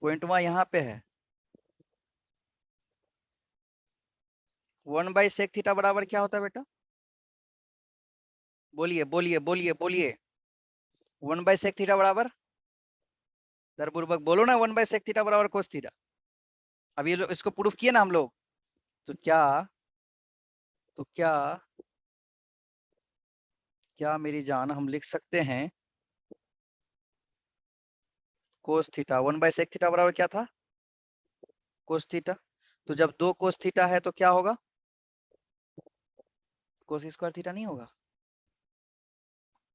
पॉइंट वहां यहाँ पे है, 1/sec थीटा बराबर क्या होता है बेटा, बोलिए बोलिए बोलिए बोलिए, 1/sec थीटा बराबर, दरपूर्वक बोलो ना, 1/sec थीटा बराबर cos थीटा। अब ये इसको प्रूफ किए ना हम लोग, तो क्या, तो क्या क्या मेरी जान हम लिख सकते हैं cos थीटा 1/sec थीटा बराबर क्या था, cos थीटा। तो जब दो cos थीटा है तो क्या होगा, cos स्क्वायर थीटा नहीं होगा।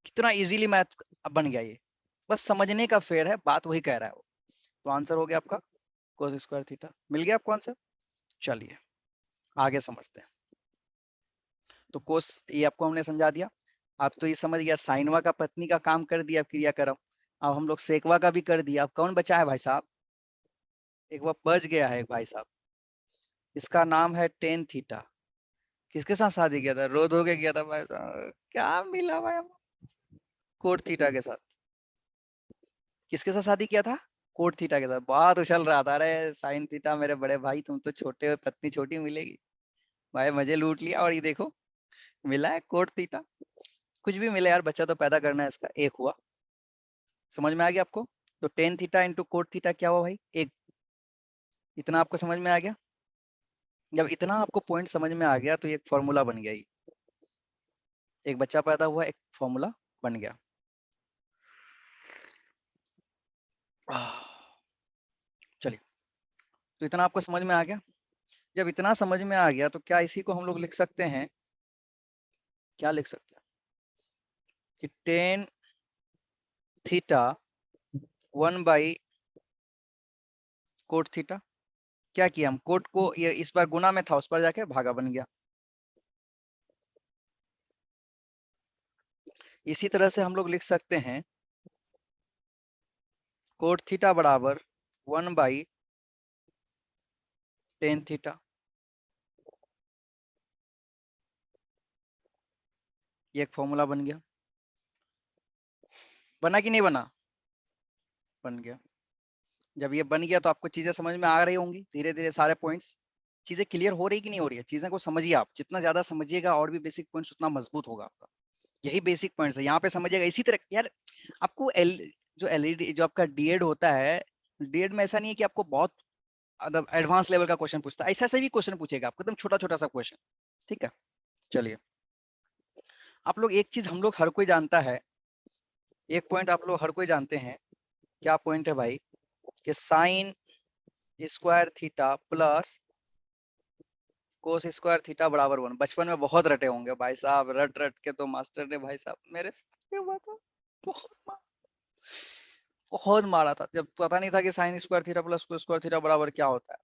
कितना इजीली मैथ बन गया ये, बस समझने का फेर है, बात वही कह रहा है वो। तो आंसर हो गया आपका cos स्क्वायर थीटा, मिल गया आपको आंसर। चलिए आगे समझते हैं। तो कोस ये आपको हमने समझा दिया, आप तो ये समझ गया साइनवा का पत्नी का काम कर दिया क्रियाक्रम। अब हम लोग सेकवा का भी कर दिया, अब कौन बचा है भाई साहब, एक वह बच गया है भाई साहब, इसका नाम है टेन थीटा। किसके साथ शादी किया था, रो धो के किया था भाई साहब, क्या मिला भाई, कोट थीटा के साथ। किसके साथ शादी किया था, कोट थीटा के साथ। बहुत उछल रहा था, अरे साइन थीटा मेरे बड़े भाई, तुम तो छोटे हो, पत्नी छोटी मिलेगी। भाई मजे लूट लिया, और ये देखो मिला है कोट थीटा। कुछ भी मिले यार, बच्चा तो पैदा करना है इसका, एक हुआ। समझ में आ गया आपको। तो tan theta into cot theta क्या हुआ भाई, एक। इतना आपको समझ में आ गया। जब इतना आपको पॉइंट समझ में आ गया तो एक फॉर्मूला बन गया, एक बच्चा पैदा हुआ, एक फॉर्मूला बन गया। चलिए, तो इतना आपको समझ में आ गया। जब इतना समझ में आ गया तो क्या इसी को हम लोग लिख सकते हैं, क्या लिख सकते हैं कि टेन थीटा 1/कोट थीटा। क्या किया हम, कोट को ये इस बार गुना में था, उस पर जाके भागा बन गया। इसी तरह से हम लोग लिख सकते हैं कोट थीटा बराबर 1/टेन थीटा। ये एक फॉर्मूला बन गया, बना कि नहीं बना, बन गया। जब ये बन गया तो आपको चीजें समझ में आ रही होंगी, धीरे धीरे सारे पॉइंट्स, चीजें क्लियर हो रही कि नहीं हो रही है। चीजें को समझिए आप, जितना ज्यादा समझिएगा और भी बेसिक पॉइंट्स उतना मजबूत होगा आपका। यही बेसिक पॉइंट्स है, यहाँ पे समझिएगा। इसी तरह यार आपको जो एलईडी जो आपका डीएड होता है, डीएड में ऐसा नहीं है कि आपको बहुत मतलब एडवांस लेवल का क्वेश्चन पूछता है, ऐसा से भी क्वेश्चन पूछेगा आपको, एकदम छोटा छोटा सा क्वेश्चन। ठीक है, चलिए। आप लोग एक चीज हम लोग हर कोई जानता है, एक पॉइंट आप लोग हर कोई जानते हैं, क्या पॉइंट है भाई, कि sign square theta plus cos square theta बराबर 1। बचपन में बहुत रटे होंगे भाई साहब, रट रट के तो मास्टर ने भाई साहब मेरे साथ ये हुआ था, बहुत मार, बहुत मारा था। जब पता नहीं था कि sign square theta plus cos square theta बराबर क्या होता है,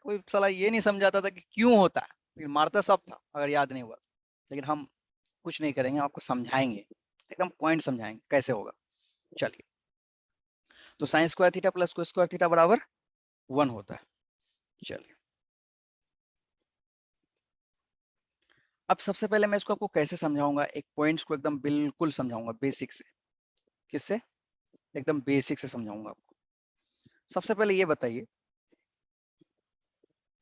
कोई साला ये नहीं समझाता था कि क्यों होता है, लेकिन मारता सब था अगर याद नहीं हुआ। लेकिन हम कुछ नहीं करेंगे, आपको समझाएंगे, एकदम पॉइंट समझाएंगे कैसे होगा। चलिए, तो sine square theta plus cos square theta बराबर 1 होता है। चलिए, अब सबसे पहले मैं इसको आपको कैसे समझाऊंगा, एक पॉइंट्स को एकदम बिल्कुल समझाऊंगा बेसिक से। किससे, एकदम बेसिक से समझाऊंगा आपको। सबसे पहले ये बताइए,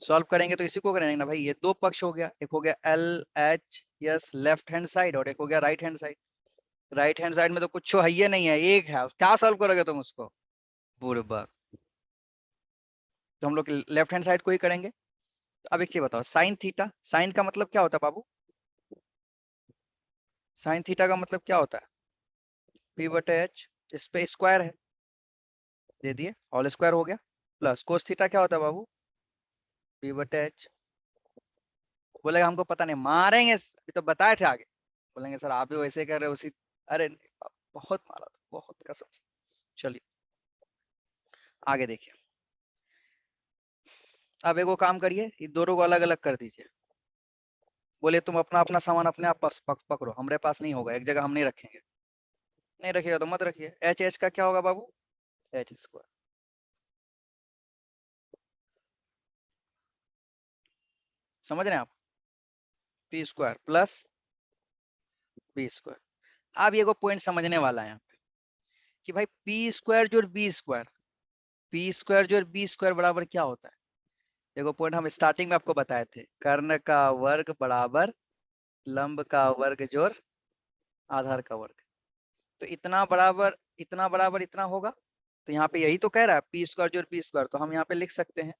सॉल्व करेंगे तो इसी को करेंगे ना भाई, ये दो पक्ष हो गया, एक हो गया L H S left hand side, और एक हो गया right hand side. Right hand side में तो कुछ है ही नहीं है, एक है, क्या सॉल्व करोगे तुम उसको, बुर्बक। तो हम लोग लेफ्ट हैंड साइड को ही करेंगे। तो अब एक चीज बताओ, साइन थीटा, साइन का मतलब क्या होता है बाबू, साइन थीटा का मतलब क्या होता है, पी बटे एच, इस पे स्क्वायर है, दे दिए, ऑल स्क्वायर हो गया। प्लस कोस थीटा क्या होता है बाबू, पी बटे एच। बोलेगा हमको पता नहीं, मारेंगे, अभी तो बताए थे आगे। बोलेंगे सर आप भी वैसे कर रहे हो उसी, अरे नहीं, बहुत मारा था, बहुत कसम से। चलिए आगे देखिए, अब एक वो काम करिए, इन दोनों को अलग अलग कर दीजिए, बोले तुम अपना अपना सामान अपने आप पकड़ो, हमारे पास नहीं होगा, एक जगह हम नहीं रखेंगे। नहीं रखिएगा तो मत रखिए। एच एच का क्या होगा बाबू? H square. समझ रहे हैं आप? P square plus B square. अब ये को पॉइंट समझने वाला है यहाँ पे कि भाई पी स्क्वायर जोड़ बी स्क्वायर, पी स्क्वायर जोड़ बी स्क्वायर बराबर क्या होता है? देखो पॉइंट हम स्टार्टिंग में आपको बताए थे, कर्ण का वर्ग बराबर लंब का वर्ग जोड़ आधार का वर्ग। तो इतना बराबर इतना होगा। तो यहाँ पे यही तो कह रहा है, पी स्क्वायर जोड़ पी स्क्वायर, तो हम यहाँ पे लिख सकते हैं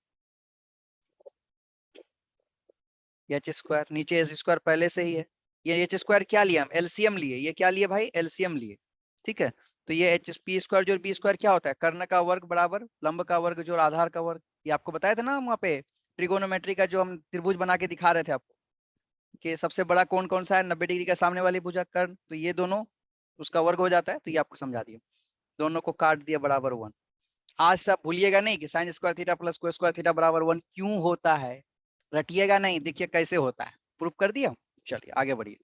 एच स्क्वायर, नीचे एच स्क्वायर पहले से ही है। ये एच स्क्वायर क्या लिया हम? एलसीएम लिए। ये क्या लिए भाई? एलसीएम लिए। ठीक है। तो ये एच पी स्क्वायर जोड़ बी स्क्वायर क्या होता है? कर्ण का वर्ग बराबर लंब का वर्ग जोड़ आधार का वर्ग। ये आपको बताया था ना वहाँ पे ट्रिगोनोमेट्री का, जो हम त्रिभुज बना के दिखा रहे थे आपको कि सबसे बड़ा कौन कौन सा है, 90 डिग्री का सामने वाली भुजा कर्ण, तो ये दोनों उसका वर्ग हो जाता है। तो ये आपको समझा दिया, दोनों को काट दिया बराबर 1। आज से आप भूलिएगा नहीं कि sign square theta plus cos square theta बराबर 1 क्यों होता है, रटिएगा नहीं, देखिए कैसे होता है। प्रूफ कर दिया। चलिए आगे बढ़िए।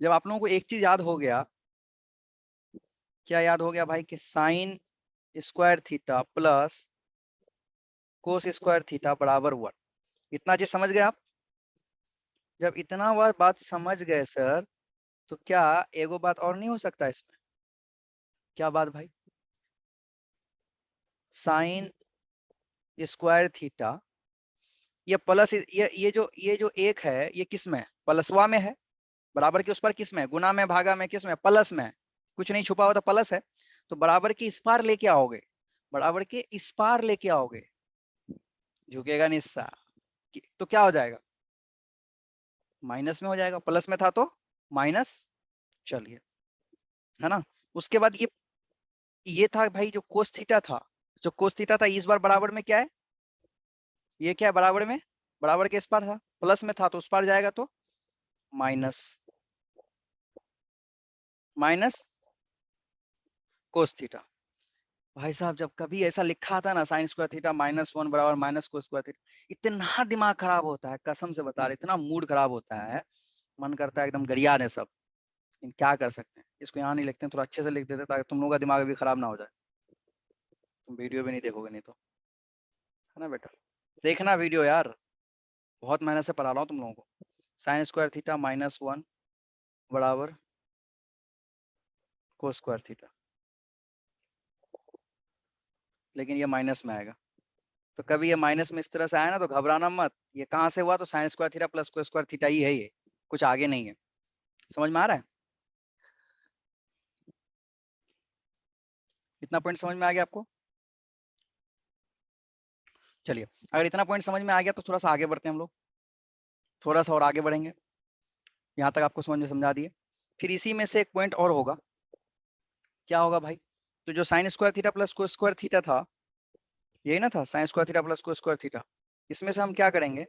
जब आप लोगों को एक चीज याद हो गया, क्या याद हो गया भाई? कि sign square theta plus cos square theta बराबर 1, इतना चीज समझ गए आप? जब इतना बात समझ गए सर, तो क्या एगो बात और नहीं हो सकता इसमें? क्या बात भाई? साइन स्क्वायर थीटा, ये प्लस, ये जो एक है, ये किस में है? प्लसवा में है। बराबर के उस पर किस में? गुना में, भागा में, किस में? प्लस में। कुछ नहीं छुपा हुआ तो प्लस है। तो बराबर के इस पार लेके आओगे, बराबर के इस पार लेके आओगे, झुकेगा नहीं सा, तो क्या हो जाएगा? माइनस में हो जाएगा। प्लस में था तो माइनस। चलिए, है ना? उसके बाद ये था भाई जो कोस थीटा था, जो कोस थीटा था इस बार बराबर में क्या है? ये क्या है बराबर में? बराबर के इस पार था, प्लस में था तो उस पार जाएगा, तो माइनस, माइनस कोस थीटा। भाई साहब जब कभी ऐसा लिखा था ना, साइन स्क्वायर थीटा -1 बराबर माइनस कोस स्क्वायर थीटा, इतना दिमाग खराब होता है, कसम से बता रहे, इतना मूड खराब होता है, मन करता है एकदम गरिया दे सब। लेकिन क्या कर सकते हैं, इसको यहाँ नहीं लिखते हैं, थोड़ा अच्छे से लिख देते ताकि तुम लोगों का दिमाग भी खराब ना हो जाए। तुम वीडियो भी नहीं देखोगे नहीं तो, है ना बेटा? देखना वीडियो यार, बहुत मेहनत से पढ़ा रहा हूँ तुम लोगों को। साइन स्क्वायर थीटा -1 बराबर कोस स्क्वायर थीटा, लेकिन ये माइनस में आएगा। तो कभी ये माइनस में इस तरह से आया ना तो घबराना मत, ये कहाँ से हुआ? तो sine square theta plus cos square theta ही है, ये कुछ आगे नहीं है। समझ में आ रहा है? इतना पॉइंट समझ में आ गया आपको? चलिए, अगर इतना पॉइंट समझ में आ गया तो थोड़ा सा आगे बढ़ते हैं हम लोग, थोड़ा सा और आगे बढ़ेंगे। यहाँ तक आपको समझा दिए। फिर इसी में से एक पॉइंट और होगा। क्या होगा भाई? तो जो sign square theta plus cos square theta था, यही ना था, sign square theta plus cos square theta. इसमें से हम क्या करेंगे?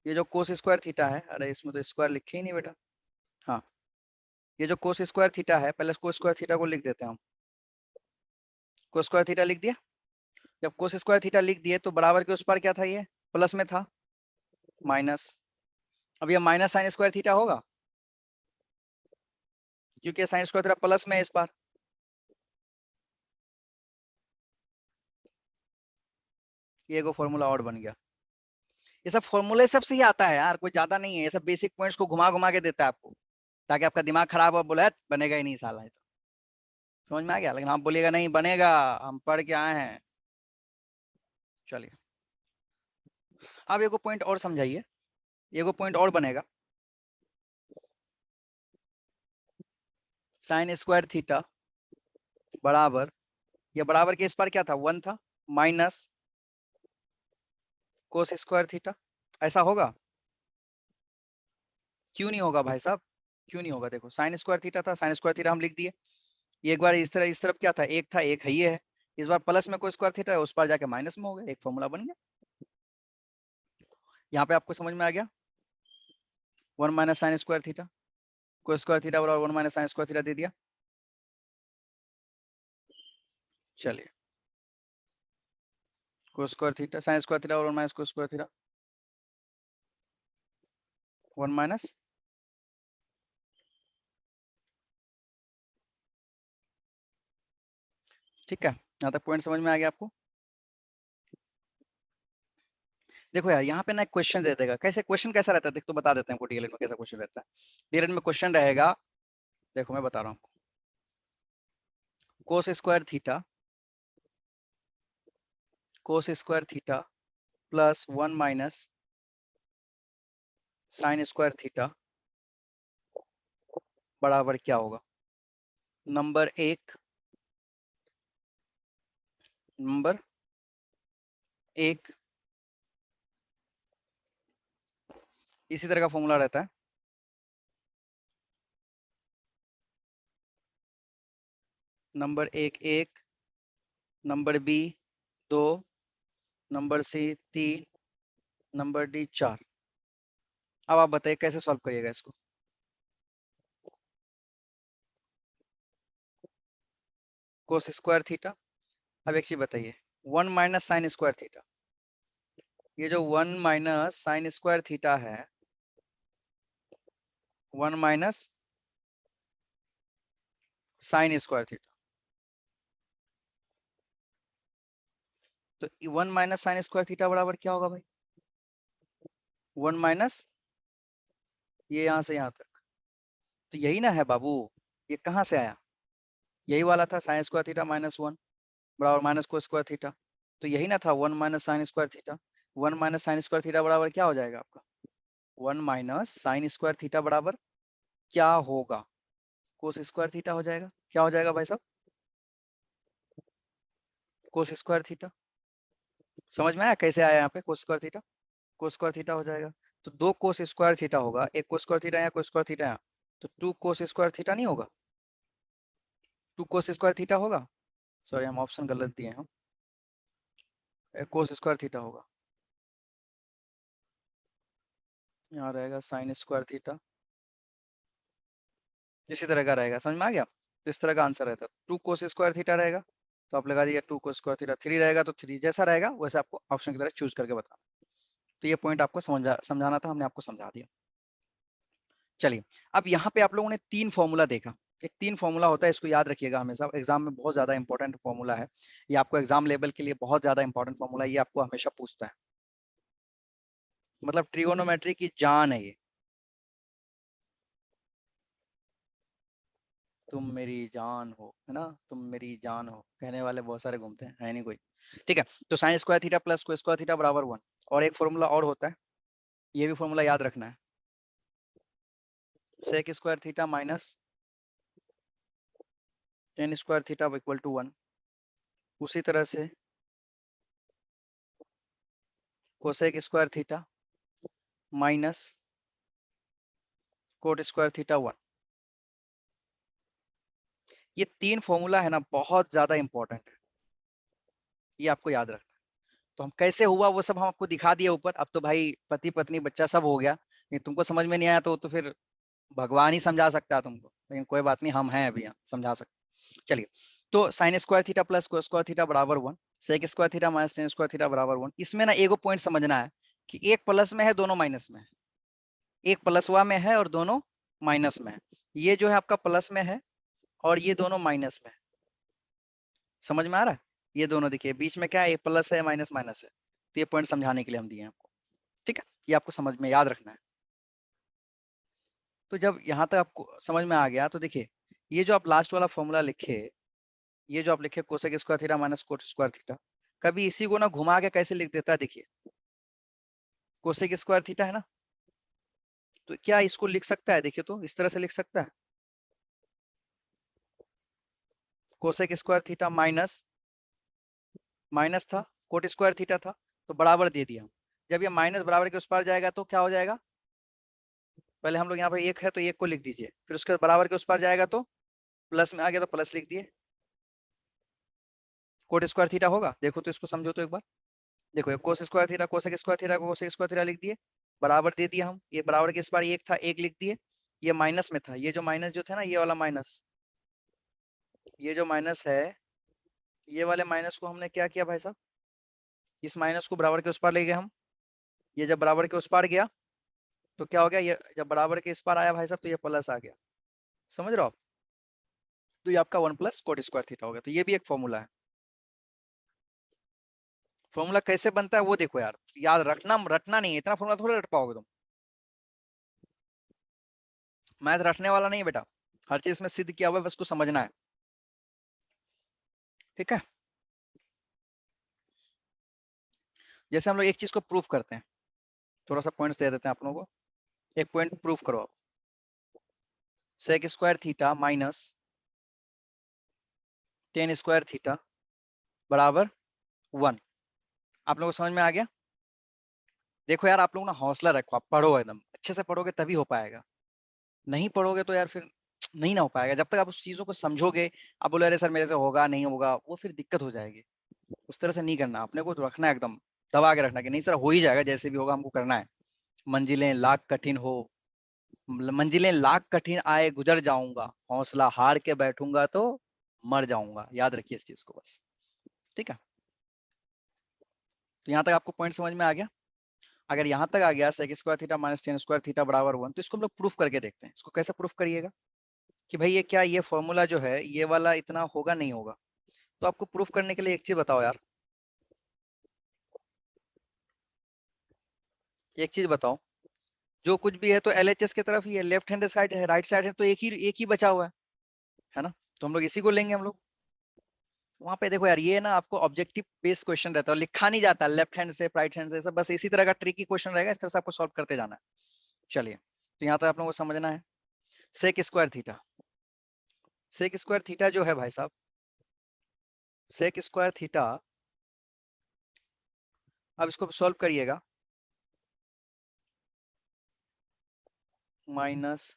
ये जो कोस स्क्वायर थीटा है, अरे इसमें तो स्क्वायर लिखे ही नहीं बेटा। हाँ, ये जो कोस स्क्वायर थीटा है, पहले कोस स्क्वायर थीटा को लिख देते हैं हम। कोस स्क्वायर थीटा लिख दिया। जब कोस स्क्वायर थीटा लिख दिए तो बराबर के उस पर क्या था? ये प्लस में था, माइनस। अब ये माइनस साइन स्क्वायर थीटा होगा, क्योंकि साइन स्क्वायर थीटा प्लस में है इस बार। ये को फॉर्मूला और बन गया। ये सब फॉर्मूले सब से ही आता है यार, कोई ज्यादा नहीं है, ये सब बेसिक पॉइंट्स को घुमा घुमा के देता है आपको, ताकि आपका दिमाग खराब हो, बोले बनेगा ही नहीं साला है तो। समझ में आ गया? लेकिन आप बोलिएगा नहीं बनेगा, हम पढ़ के आए हैं। चलिए, अब एगो पॉइंट और समझाइए, एगो पॉइंट और बनेगा। साइन स्क्वायर थीटा बराबर, ये बराबर के इस पर क्या था? 1 था, माइनस कोस स्क्वायर थीटा। ऐसा होगा? क्यों नहीं होगा भाई साहब? क्यों नहीं होगा? देखो साइन स्क्वायर थीटा था, साइन स्क्वायर थीटा हम लिख दिए। ये एक बार इस तरह, इस तरफ क्या था? एक था, एक है ये है। इस बार प्लस में कोस स्क्वायर थीटा है, उस पर जाके माइनस में हो गया, एक फॉर्मूला बन गया। यहाँ पे आपको समझ में आ गया? 1 minus sign square theta cos square theta बराबर 1 माइनस साइन स्क्वायर थीटा दे दिया। चलिए, कोस square theta sine square theta और 1 minus cos square theta 1 minus ठीक है। यहाँ तक पॉइंट समझ में आ गया आपको। देखो यार यहाँ पे ना एक क्वेश्चन दे देगा, कैसे क्वेश्चन कैसा रहता है देख तो बता देते हैं आपको डीएलएड में कैसा क्वेश्चन रहता है। डीएलएड में क्वेश्चन रहेगा, देखो मैं बता रहा हूँ आपको, कोस square theta plus 1 minus sign square theta बराबर क्या होगा। नंबर एक इसी तरह का फॉर्मूला रहता है। नंबर एक, number B 2, number C 3, number D 4। अब आप बताइए कैसे सॉल्व करिएगा इसको। कोस स्क्वायर थीटा, अब एक चीज बताइए 1 माइनस साइन स्क्वायर थीटा, ये जो 1 माइनस साइन स्क्वायर थीटा है 1 माइनस साइन स्क्वायर थीटा, तो 1 माइनस साइन स्क्वायर थीटा बराबर क्या होगा भाई 1 माइनस ये यहाँ से यहाँ तक, तो यही ना है बाबू। ये कहाँ से आया, यही वाला था साइन स्क्वायर थीटा -1 बराबर माइनस कोस स्क्वायर थीटा, तो यही ना था 1 minus sign square theta. 1 minus sign square theta बराबर क्या हो जाएगा आपका 1 माइनस साइन स्क्वायर थीटा बराबर क्या होगा कोस स्क्वायर थीटा हो जाएगा। क्या हो जाएगा भाई साहब कोस स्क्वायर थीटा। समझ में आया कैसे आया यहाँ पे कोस स्क्वायर थीटा, कोस स्क्वायर थीटा हो जाएगा। तो दो कोस स्क्वायर थीटा होगा, एक कोस स्क्वायर थीटा यहाँ कोस स्क्वायर थीटा यहाँ, तो 2 कोस स्क्वायर थीटा नहीं होगा, 2 कोस स्क्वायर थीटा होगा। सॉरी हम ऑप्शन गलत दिए हैं, कोस स्क्वायर थीटा होगा। यहाँ रहेगा साइन स्क्वायर थीटा, इसी तरह का रहेगा। समझ में आ गया, तो इस तरह का आंसर रहता है 2 कोस स्क्वायर थीटा रहेगा, तो आप लगा दिया 2 कोस स्क्वायर थीटा। 3 रहेगा तो 3 जैसा रहेगा वैसे आपको ऑप्शन की तरह चूज करके बताना। तो ये पॉइंट आपको समझाना था, हमने आपको समझा दिया। चलिए अब यहाँ पे आप लोगों ने 3 फॉर्मूला देखा, एक 3 फॉर्मूला होता है, इसको याद रखिएगा हमेशा, एग्जाम में बहुत ज्यादा इंपॉर्टेंट फॉर्मूला है ये, आपको एग्जाम लेवल के लिए बहुत ज्यादा इंपॉर्टेंट फॉर्मूला है, ये आपको हमेशा पूछता है, मतलब ट्रिगोनोमेट्री की जान है ये। तुम मेरी जान हो, है ना, तुम मेरी जान हो कहने वाले बहुत सारे घूमते हैं, है नहीं कोई। ठीक है, तो sine square theta plus cos square theta बराबर 1, और एक फॉर्मूला और होता है, ये भी फॉर्मूला याद रखना है, sec square theta minus tan square theta equal to 1। उसी तरह से cosec square theta minus cot square theta 1। ये 3 फॉर्मूला है ना बहुत ज्यादा इंपॉर्टेंट है, ये आपको याद रखना है। तो हम कैसे हुआ वो सब हम आपको दिखा दिए ऊपर, अब तो भाई पति पत्नी बच्चा सब हो गया, ये तुमको समझ में नहीं आया तो फिर भगवान ही समझा सकता है तुमको, लेकिन कोई बात नहीं, हम हैं अभी यहाँ समझा सकते। चलिए, तो sine square theta plus cos square theta बराबर 1, sec square theta minus tan square theta बराबर 1। इसमें ना एगो पॉइंट समझना है कि एक प्लस में है दोनों माइनस में है, एक प्लस हुआ में है और दोनों माइनस में है। ये जो है आपका प्लस में है और ये दोनों माइनस में है, समझ में आ रहा है। ये दोनों देखिए बीच में क्या है, एक प्लस है माइनस माइनस है, तो ये पॉइंट समझाने के लिए हम दिए हैं आपको। ठीक है, ये आपको समझ में याद रखना है। तो जब यहाँ तक आपको समझ में आ गया तो देखिए ये जो आप लास्ट वाला फॉर्मूला लिखे, ये जो आप लिखे cosec square theta minus cot square theta, कभी इसी को ना घुमा के कैसे लिख देता है, देखिए कोसेक स्क्वायर थीटा है ना, तो क्या इसको लिख सकता है, देखिए तो इस तरह से लिख सकता है cosec square theta minus minus था कोट स्क्वायर थीटा था, तो बराबर दे दिया। जब ये माइनस बराबर के उस पार जाएगा तो क्या हो जाएगा, पहले हम लोग यहाँ पे एक है तो एक को लिख दीजिए, फिर उसके बराबर के उस पार जाएगा तो प्लस में आ गया तो प्लस लिख दिए, कोट स्क्वायर थीटा होगा। देखो तो इसको समझो तो एक बार, देखो ये कोस square theta cosec square theta को कोसेक स्क्वायर थीटा लिख दिए, बराबर दे दिया हम, ये बराबर के इस बार एक था एक लिख दिए, ये माइनस में था, ये जो माइनस जो था ना ये वाला माइनस, ये जो माइनस है ये वाले माइनस को हमने क्या किया भाई साहब इस माइनस को बराबर के उस पार ले गए हम, ये जब बराबर के उस पार गया तो क्या हो गया, ये जब बराबर के इस पार आया भाई साहब तो ये प्लस आ गया, समझ रहे हो आप? तो ये आपका 1 प्लस कोट स्क्वायर थीटा हो गया। तो ये भी एक फॉर्मूला है। फॉर्मूला कैसे बनता है वो देखो यार, याद रखना, रटना नहीं, इतना फॉर्मूला थोड़ा रट पाओगे तुम। मैथ रटने वाला नहीं है बेटा, हर चीज में सिद्ध किया हुआ है, बस को समझना है, ठीक है? जैसे हम लोग एक चीज को प्रूफ करते हैं, थोड़ा सा पॉइंट्स दे देते हैं आप लोगों को। एक पॉइंट प्रूफ करो आप, sec square theta minus tan square theta बराबर 1। आप लोगों को समझ में आ गया? देखो यार, आप लोग ना हौसला रखो, आप पढ़ो, एकदम अच्छे से पढ़ोगे तभी हो पाएगा, नहीं पढ़ोगे तो यार फिर नहीं ना हो पाएगा। जब तक आप उस चीजों को समझोगे, आप बोले अरे सर मेरे से होगा नहीं होगा, वो फिर दिक्कत हो जाएगी। उस तरह से नहीं करना, अपने को तो रखना है एकदम दबा के रखना कि नहीं सर हो ही जाएगा, जैसे भी होगा हमको करना है। मंजिलें लाख कठिन हो, मंजिलें लाख कठिन आए गुजर जाऊंगा, हौसला हार के बैठूंगा तो मर जाऊंगा। याद रखिए इस चीज को बस, ठीक है? तो यहाँ तक आपको पॉइंट समझ में आ गया? अगर यहाँ तक आ गया sec square theta minus tan square theta बराबर 1, तो इसको हम लोग प्रूफ करके देखते हैं। इसको कैसे प्रूफ करिएगा कि भाई ये क्या, ये फॉर्मूला जो है ये वाला इतना होगा नहीं होगा? तो आपको प्रूफ करने के लिए एक चीज बताओ यार, एक चीज बताओ, जो कुछ भी है तो एलएचएस की तरफ ही है, लेफ्ट हैंड साइड है, राइट साइड है, तो एक ही बचा हुआ है ना? तो हम लोग इसी को लेंगे हम लोग। वहां पे देखो यार, ये ना आपको ऑब्जेक्टिव बेस्ड क्वेश्चन रहता है, और लिखा नहीं जाता लेफ्ट हैंड से राइट हैंड से, सब बस इसी तरह का ट्रिकी क्वेश्चन रहेगा, इस तरह से आपको सॉल्व करते जाना है। चलिए, तो यहाँ तक आप लोगों को समझना है। Sec square theta, sec square theta जो है भाई साहब, सेक स्क्वायर थीटा, अब इसको सॉल्व करिएगा, माइनस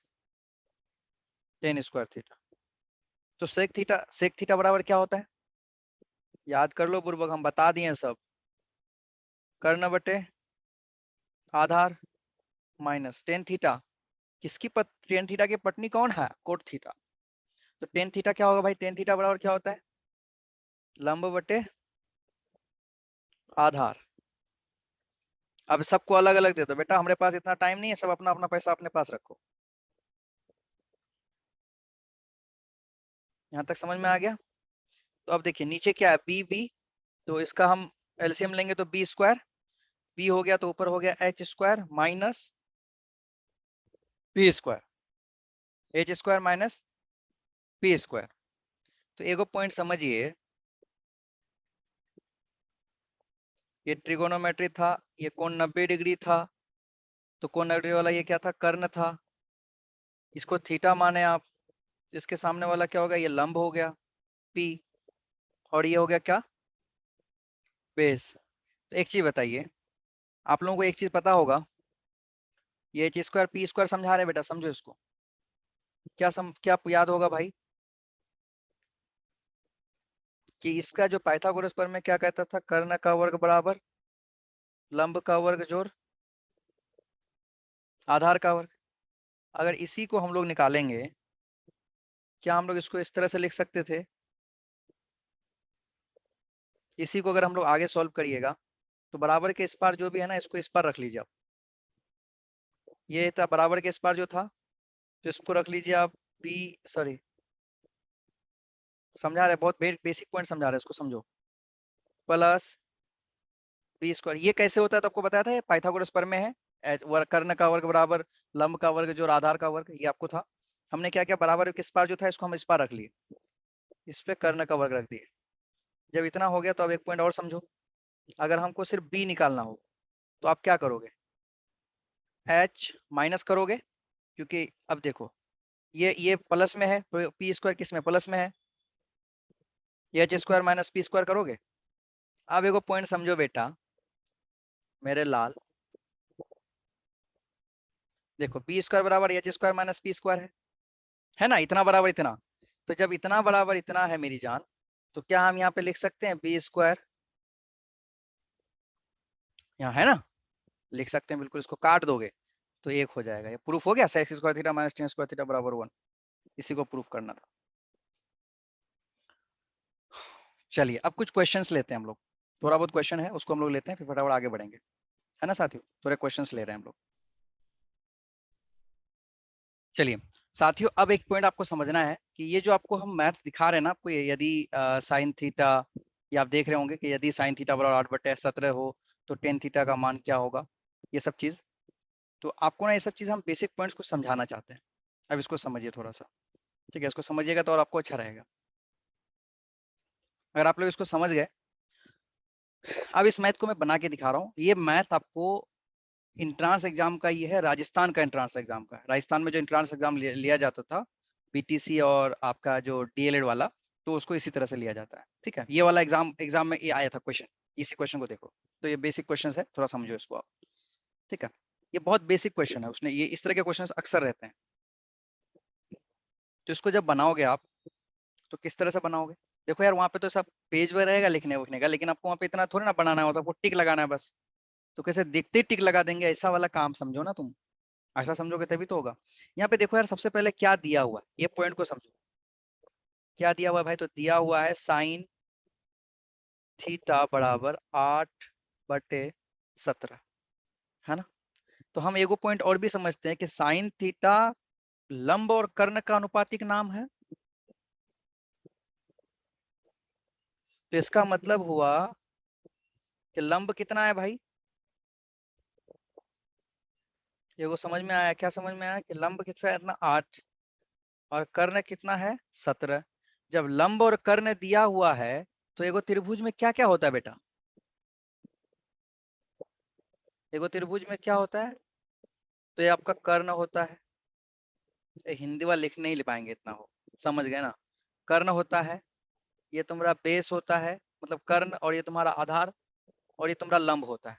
टेन स्क्वायर थीटा। तो सेक थीटा बराबर क्या होता है? याद कर लो बुर्बक, हम बता दिए सब, कर्ण बटे आधार माइनस टेन थीटा। किसकी टेन थीटा की पत्नी कौन है? Cot theta. तो टेन थीटा क्या होगा भाई? टेन थीटा बराबर क्या होता है? लंब बटे आधार। अब सबको अलग अलग दे दो बेटा, हमारे पास इतना टाइम नहीं है, सब अपना अपना पैसा अपने पास रखो। यहाँ तक समझ में आ गया? तो अब देखिए नीचे क्या है, बी बी, तो इसका हम एलसीएम लेंगे तो बी स्क्वायर, बी हो गया तो ऊपर हो गया H square minus P square, H square minus P square. तो एगो पॉइंट समझिए, ये ट्रिगोनोमेट्री था, ये कोण 90 डिग्री था, तो कोण 90 डिग्री वाला ये क्या था? कर्ण था। इसको थीटा माने आप, इसके सामने वाला क्या होगा? ये लंब हो गया पी, और ये हो गया क्या? बेस। तो एक चीज बताइए, आप लोगों को एक चीज पता होगा, ये एच स्क्वायर पी स्क्वायर समझा रहे बेटा, समझो इसको। क्या याद होगा भाई कि इसका जो पाइथागोरस पर में क्या कहता था? कर्ण का वर्ग बराबर लंब का वर्ग जोड़ आधार का वर्ग। अगर इसी को हम लोग निकालेंगे, क्या हम लोग इसको इस तरह से लिख सकते थे? इसी को अगर हम लोग आगे सॉल्व करिएगा, तो बराबर के इस पार जो भी है ना, इसको इस पार रख लीजिए आप। ये था बराबर के इस पार जो था, तो इसको रख लीजिए आप बी, सॉरी समझा रहे, बहुत बेसिक पॉइंट समझा रहे, इसको समझो, प्लस बी स्क्वायर। ये कैसे होता है तो आपको बताया था, ये पाइथागोरस प्रमेय है। कर्ण का वर्ग बराबर लंब का वर्ग जोड़ आधार का वर्ग, ये आपको था। हमने क्या किया, बराबर किस पार जो था इसको हम इस पार रख लिए, इस पे कर्ण का वर्ग रख दिए। जब इतना हो गया तो अब एक पॉइंट और समझो, अगर हमको सिर्फ बी निकालना हो तो आप क्या करोगे? एच माइनस करोगे, क्योंकि अब देखो ये प्लस में है तो पी स्क्वायर किस में? प्लस में है। ये H square minus P square करोगे। अब एगो पॉइंट समझो बेटा मेरे लाल, देखो बी स्क्वायर बराबर H square minus P square है ना? इतना बराबर इतना। तो जब इतना बराबर इतना है मेरी जान, तो क्या हम यहाँ पे लिख सकते हैं बी स्क्वायर? यहाँ है ना, लिख सकते हैं बिल्कुल। इसको काट दोगे तो एक हो जाएगा। ये प्रूफ हो गया, sex square theta minus tan square theta बराबर 1। इसी को प्रूफ करना था। चलिए अब कुछ क्वेश्चंस लेते हैं हम लोग, थोड़ा बहुत क्वेश्चन है उसको हम लोग लेते हैं, फिर फटाफट आगे बढ़ेंगे, है ना साथियों? थोड़े क्वेश्चंस ले रहे हैं हम लोग। चलिए साथियों, अब एक पॉइंट आपको समझना है कि ये जो आपको हम मैथ दिखा रहे हैं ना आपको, यदि साइन थीटा, ये आप देख रहे होंगे कि यदि साइन थीटा बराबर 8/17 हो तो टेन थीटा का मान क्या होगा, ये सब चीज। तो आपको ना ये सब चीज हम बेसिक पॉइंट्स को समझाना चाहते हैं। अब इसको समझिए थोड़ा सा, ठीक है? इसको समझिएगा तो और आपको अच्छा रहेगा। अगर आप लोग इसको समझ गए, अब इस मैथ को मैं बना के दिखा रहा हूँ। ये मैथ आपको इंट्रांस एग्जाम का, ये है राजस्थान का इंट्रांस एग्जाम का। राजस्थान में जो इंट्रांस एग्जाम लिया जाता था, बीटीसी और आपका जो डीएलएड वाला, तो उसको इसी तरह से लिया जाता है, ठीक है? ये वाला एग्जाम में ये आया था क्वेश्चन, इसी क्वेश्चन को देखो। तो ये बेसिक क्वेश्चन है, थोड़ा समझो इसको आप, ठीक है? ये बहुत बेसिक क्वेश्चन है, उसने ये इस तरह के क्वेश्चन अक्सर रहते हैं। तो इसको जब बनाओगे आप, तो किस तरह से बनाओगे? देखो यार, वहां पे तो सब पेज में रहेगा लिखने उखने का, लेकिन आपको वहां पे इतना थोड़ी ना बनाना होता, आपको टिक लगाना है बस। तो कैसे देखते ही टिक लगा देंगे, ऐसा वाला काम समझो ना तुम। ऐसा समझोगे तभी तो होगा। यहाँ पे देखो यार, सबसे पहले क्या दिया हुआ है, ये पॉइंट को समझो। क्या दिया हुआ है भाई? तो दिया हुआ है साइन थीटा बराबर 8/17, है ना? तो हम एगो पॉइंट और भी समझते हैं कि साइन थीटा लंब और कर्ण का अनुपातिक नाम है। तो इसका मतलब हुआ कि लंब कितना है भाई? एगो समझ में आया? क्या समझ में आया? कि लंब कितना है? इतना 8, और कर्ण कितना है? 17। जब लंब और कर्ण दिया हुआ है, तो एगो त्रिभुज में क्या क्या होता है बेटा? एगो त्रिभुज में क्या होता है? तो ये आपका कर्ण होता है। हिंदी वाला लिख नहीं पाएंगे इतना, हो समझ गए ना? कर्ण होता है, ये तुम्हारा बेस होता है, मतलब कर्ण, और ये तुम्हारा आधार, और ये तुम्हारा लंब होता है।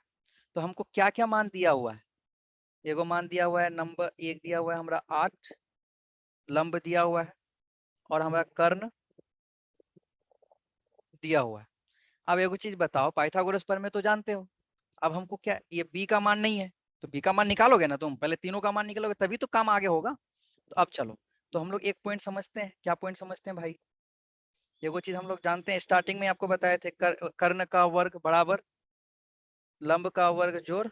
तो हमको क्या क्या मान दिया हुआ है? एगो मान दिया हुआ है, नंबर एक दिया हुआ है हमारा 8, लंब दिया हुआ है, और हमारा कर्ण दिया हुआ है। अब एगो चीज बताओ, पाइथागोरस प्रमेय तो जानते हो। अब हमको क्या, ये बी का मान नहीं है, तो बी का मान निकालोगे ना तुम, पहले तीनों का मान निकालोगे तभी तो काम आगे होगा। तो अब चलो, तो हम लोग एक पॉइंट समझते हैं। क्या पॉइंट समझते हैं भाई? ये वो चीज हम लोग जानते हैं, स्टार्टिंग में आपको बताए थे, कर्ण का वर्ग बराबर लंब का वर्ग जोड़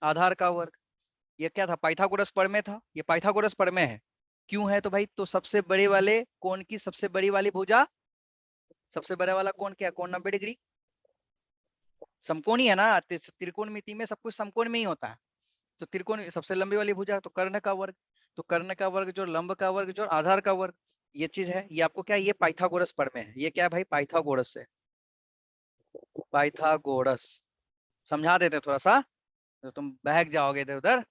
आधार का वर्ग। ये क्या था? पाइथागोरस प्रमेय था। ये पाइथागोरस प्रमेय है। क्यों है? तो भाई, तो सबसे बड़े वाले कोण की सबसे बड़ी वाली भुजा, सबसे बड़ा वाला कोण क्या है? कोण 90 डिग्री। समकोणी है ना, त्रिकोणमिति में सब कुछ समकोण में ही होता है। तो त्रिकोण सबसे लंबी वाली भुजा तो कर्ण का वर्ग, तो कर्ण का वर्ग जो लंब का वर्ग जो आधार का वर्ग, ये चीज है। ये आपको क्या है? ये पाइथागोरस प्रमेय है। ये क्या है भाई? पाइथागोरस से, पाइथागोरस समझा देते थोड़ा सा, तो तुम बहक जाओगे इधर उधर,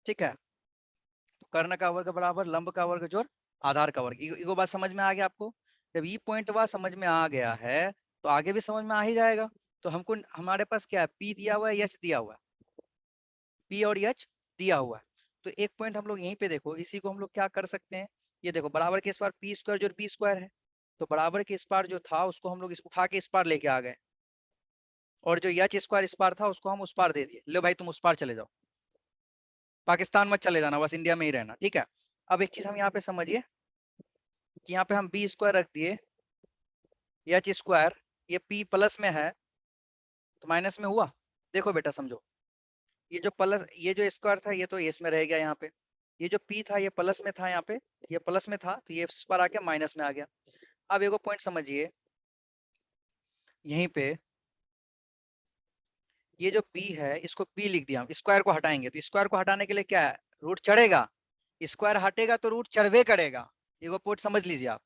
ठीक है? तो कर्ण का वर्ग बराबर लंब का वर्ग जोड़ आधार का वर्ग। इगो बात समझ में आ गया आपको? जब ये पॉइंट बात समझ में आ गया है, तो आगे भी समझ में आ ही जाएगा। तो हमको, हमारे पास क्या है? पी दिया हुआ है, एच दिया हुआ है, पी और एच दिया हुआ है। तो एक पॉइंट हम लोग यहीं पे देखो, इसी को हम लोग क्या कर सकते हैं? ये देखो, बराबर के इस बार पी स्क्वायर जो बी स्क्वायर है, तो बराबर के इस पार जो था उसको हम लोग उठा के इस पार लेके आ गए, और जो एच स्क्वायर इस पार था उसको हम उस पार दे दिए। लो भाई, तुम उस पार चले जाओ, पाकिस्तान मत चले जाना, बस इंडिया में ही रहना, ठीक है? अब एक चीज हम यहाँ पे समझिए कि यहाँ पे हम बी स्क्वायर रख दिए, एच स्क्वायर, ये पी प्लस में है तो माइनस में हुआ। देखो बेटा समझो, ये जो प्लस, ये जो स्क्वायर था ये तो एस में रह गया यहाँ पे, ये जो पी था ये प्लस में था यहाँ पे, ये प्लस में था तो ये इस पर आके माइनस में आ गया। अब एगो पॉइंट समझिए, यहीं पे ये जो पी है इसको पी लिख दिया, हम स्क्वायर को हटाएंगे तो स्क्वायर को हटाने के लिए क्या है? रूट चढ़ेगा। स्क्वायर हटेगा तो रूट चढ़वे करेगा। एगो पॉइंट समझ लीजिए आप,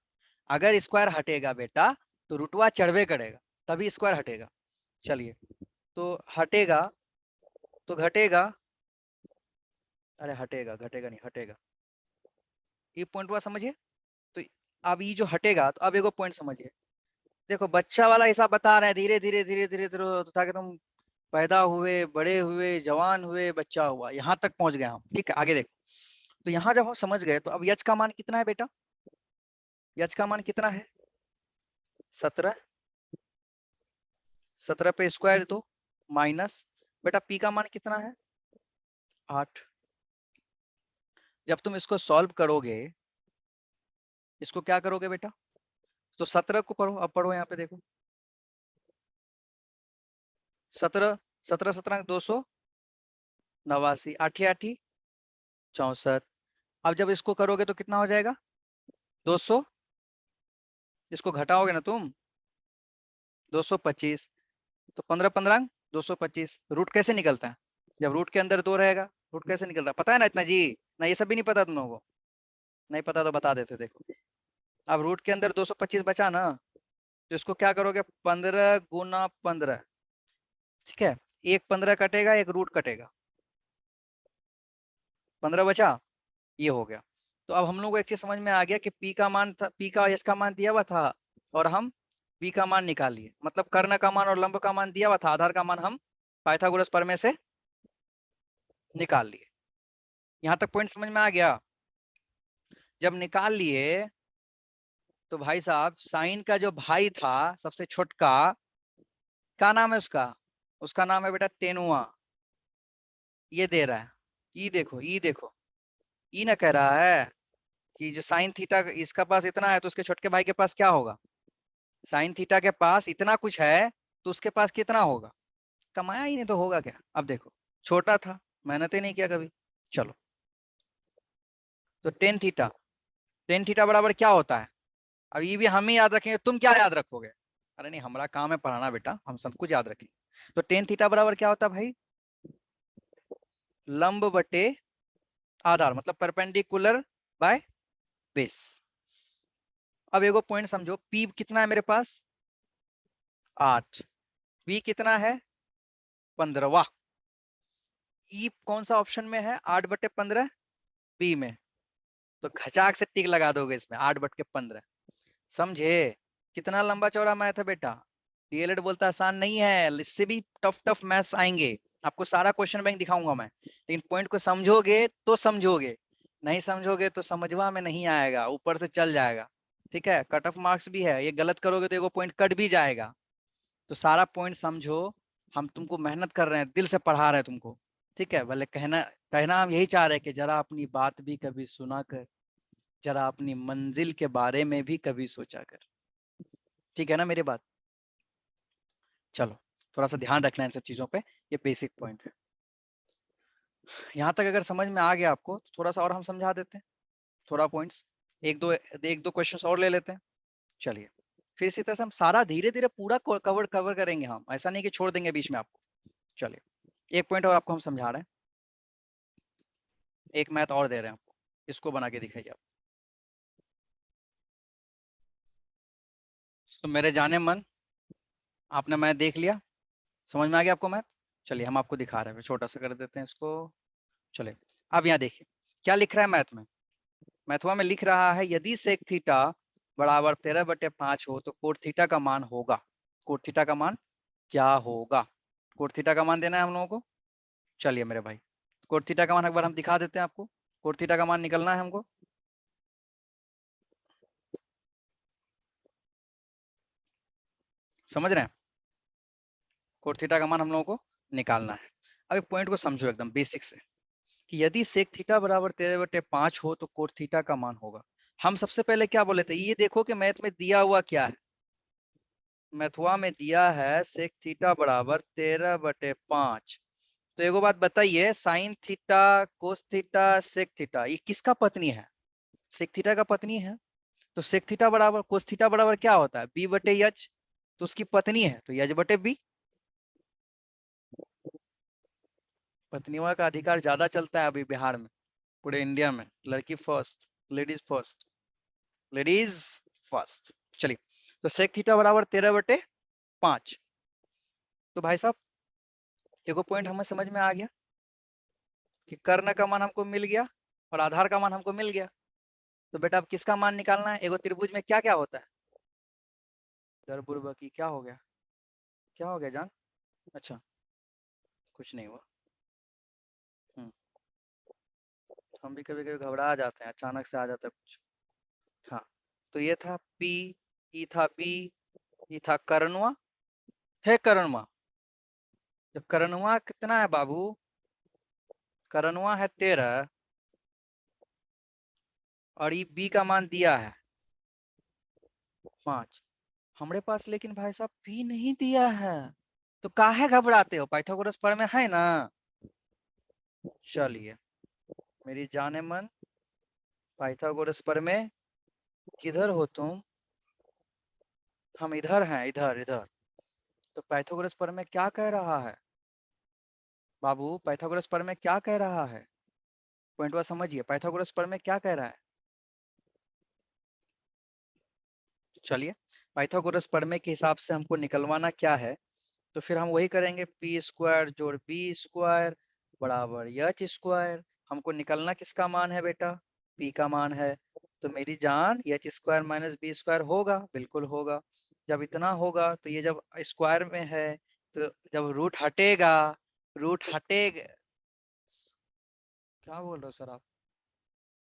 अगर स्क्वायर हटेगा बेटा तो रूटवा चढ़वे करेगा, तभी स्क्वायर हटेगा। चलिए, तो हटेगा तो घटेगा, अरे हटेगा घटेगा नहीं, हटेगा। ये पॉइंट हुआ समझिए। तो अब ये जो हटेगा, तो अब एगो पॉइंट समझिए। देखो, बच्चा वाला हिसाब बता रहे हैं, धीरे धीरे धीरे धीरे धीरे ताकि तुम पैदा हुए, बड़े हुए, जवान हुए, बच्चा हुआ, यहाँ तक पहुंच गए हम, ठीक है? आगे देखो, तो यहाँ जब हम समझ गए, तो अब यच का मान कितना है बेटा? यच का मान कितना है? 17। 17 पे स्क्वायर दो, माइनस, बेटा पी का मान कितना है? 8। जब तुम इसको सॉल्व करोगे, इसको क्या करोगे बेटा? तो 17 को पढ़ो, अब पढ़ो यहाँ पे देखो, 17 17 17 289, 8 8 64। अब जब इसको करोगे तो कितना हो जाएगा? 200। इसको घटाओगे ना तुम, 225। तो 15 15 225। रूट कैसे निकलता है? जब रूट के अंदर 2 रहेगा। रूट कैसे निकलता है पता है ना इतना जी? ना ये सब भी नहीं पता तुम लोगों को? नहीं पता तो बता देते, देखो। अब रूट के अंदर 225 बचा ना, तो इसको क्या करोगे? 15 गुना 15। ठीक है, एक 15 कटेगा, एक रूट कटेगा, 15 बचा, ये हो गया। तो अब हम लोग को एक चीज समझ में आ गया कि पी का मान था, पी का एस का मान दिया हुआ था, और हम बी का मान निकाल लिए। मतलब कर्ण का मान और लंब का मान दिया हुआ था, आधार का मान हम पाइथागोरस प्रमेय से निकाल लिए। यहां तक पॉइंट समझ में आ गया? जब निकाल लिए तो भाई साहब, साइन का जो भाई था सबसे छोटका, क्या नाम है उसका? उसका नाम है बेटा टेनुआ। ये दे रहा है, ई देखो, ई देखो, ई ना कह रहा है कि जो साइन थीटा इसका पास इतना है, तो उसके छोटके भाई के पास क्या होगा? साइन थीटा के पास इतना कुछ है, तो उसके पास कितना होगा? कमाया ही नहीं तो होगा क्या? अब देखो, छोटा था, मेहनत ही नहीं किया कभी। चलो, तो टेन थीटा बराबर क्या होता है? अब ये भी हम ही याद रखेंगे, तुम क्या याद रखोगे? अरे नहीं, हमारा काम है पढ़ाना बेटा, हम सब कुछ याद रखेंगे। तो टेन थीटा बराबर क्या होता है भाई? लंब बटे आधार, मतलब परपेंडिकुलर बाय बेस। अब एगो पॉइंट समझो, पी कितना है मेरे पास? 8। बी कितना है? 15। वाह, ई कौन सा ऑप्शन में है? 8/15 बी में। तो खचाक से टिक लगा दोगे इसमें, 8/15। समझे? कितना लंबा चौड़ा मैथ है बेटा। डीएलएड बोलता आसान नहीं है, इससे भी टफ टफ मैथ्स आएंगे। आपको सारा क्वेश्चन बैंक दिखाऊंगा मैं, लेकिन पॉइंट को समझोगे तो समझोगे, नहीं समझोगे तो समझवा में नहीं आएगा, ऊपर से चल जाएगा। ठीक है, कट ऑफ मार्क्स भी है, ये गलत करोगे तो एगो पॉइंट कट भी जाएगा। तो सारा पॉइंट समझो। हम तुमको मेहनत कर रहे हैं, दिल से पढ़ा रहे हैं तुमको। ठीक है, भले कहना कहना हम यही चाह रहे हैं कि जरा अपनी बात भी कभी सुना कर, जरा अपनी मंजिल के बारे में भी कभी सोचा कर। ठीक है ना मेरी बात? चलो, थोड़ा सा ध्यान रखना इन सब चीजों पे, ये बेसिक पॉइंट है। यहाँ तक अगर समझ में आ गया आपको, तो थोड़ा सा और हम समझा देते हैं, थोड़ा पॉइंट्स, एक दो क्वेश्चंस और ले लेते हैं। चलिए, फिर इसी तरह से हम सारा धीरे धीरे पूरा कवर कवर करेंगे हम, ऐसा नहीं कि छोड़ देंगे बीच में आपको। चलिए, एक पॉइंट और आपको हम समझा रहे हैं, एक मैथ और दे रहे हैं आपको, इसको बना के दिखाइए आप। तो मेरे जाने मन, आपने मैथ देख लिया, समझ में आ गया आपको मैथ? चलिए, हम आपको दिखा रहे हैं, छोटा सा कर देते हैं इसको। चलिए, अब यहाँ देखिए क्या लिख रहा है मैथ में। मैथवा में लिख रहा है, यदि सेक थीटा बराबर 13/5 हो तो कोट थीटा का मान होगा। कोट थीटा का मान क्या होगा? कोट थीटा का मान देना है हम लोगों को। चलिए मेरे भाई, कोट थीटा का मान एक बार हम दिखा देते हैं आपको। कोट थीटा का मान निकलना है हमको, समझ रहे हैं? कोट थीटा का मान हम लोगों को निकालना है। अब एक पॉइंट को समझो एकदम बेसिक से, कि यदि सेक थीटा बराबर 13/5 हो तो कोट थीटा का मान होगा। हम सबसे पहले क्या बोले थे, ये देखो कि मैथ में दिया हुआ क्या है। मैथुआ में दिया है सेक थीटा बराबर 13/5। तो एगो बात बताइए, sine theta, cos theta, sec theta, ये किसका पत्नी है? सेक थीटा का पत्नी है। तो सेक थीटा बराबर कोस थीटा बराबर क्या होता है? b/h। तो उसकी पत्नी है तो h/b। पत्नियों का अधिकार ज्यादा चलता है अभी बिहार में, पूरे इंडिया में। लड़की first, ladies first, ladies first. चलिए, तो सेक थीटा बराबर 13/5। तो भाई साहब, एगो पॉइंट हमें समझ में आ गया कि कर्ण का मान हमको मिल गया और आधार का मान हमको मिल गया। तो बेटा अब किसका मान निकालना है? एगो त्रिभुज में क्या क्या होता है? दरबुर्बकी क्या हो गया? क्या हो गया जान? अच्छा, कुछ नहीं हुआ। हम्म, हम भी कभी कभी घबरा जाते हैं, अचानक से आ जाता है कुछ। हाँ, तो ये था पी, ई था बी, ई था कर्णवा, है कर्णवा। जब कर्णवा कितना है बाबू? कर्णवा है 13, और ये बी का मान दिया है 5। हमारे पास लेकिन भाई साहब पी नहीं दिया है। तो काहे घबराते हो, पाइथागोरस प्रमेय है ना। चलिए मेरी जाने मन, पाइथागोरस प्रमेय, किधर हो तुम। हम इधर हैं, इधर इधर। तो पाइथागोरस प्रमेय क्या कह रहा है बाबू, पाइथागोरस प्रमेय क्या कह रहा है, पॉइंटवा समझिए, पाइथागोरस प्रमेय क्या कह रहा है। चलिए पाइथागोरस प्रमेय के हिसाब से हमको निकलवाना क्या है, तो फिर हम वही करेंगे, पी स्क्वायर जोड़ बी स्क्वायर बराबर एच स्क्वायर। हमको निकलना किसका मान है बेटा, पी का मान है। तो मेरी जान H square minus B square होगा, बिल्कुल होगा। जब इतना होगा तो ये जब स्क्वायर में है, तो जब रूट हटेगा, रूट हटेगा, क्या बोल रहे हो सर आप,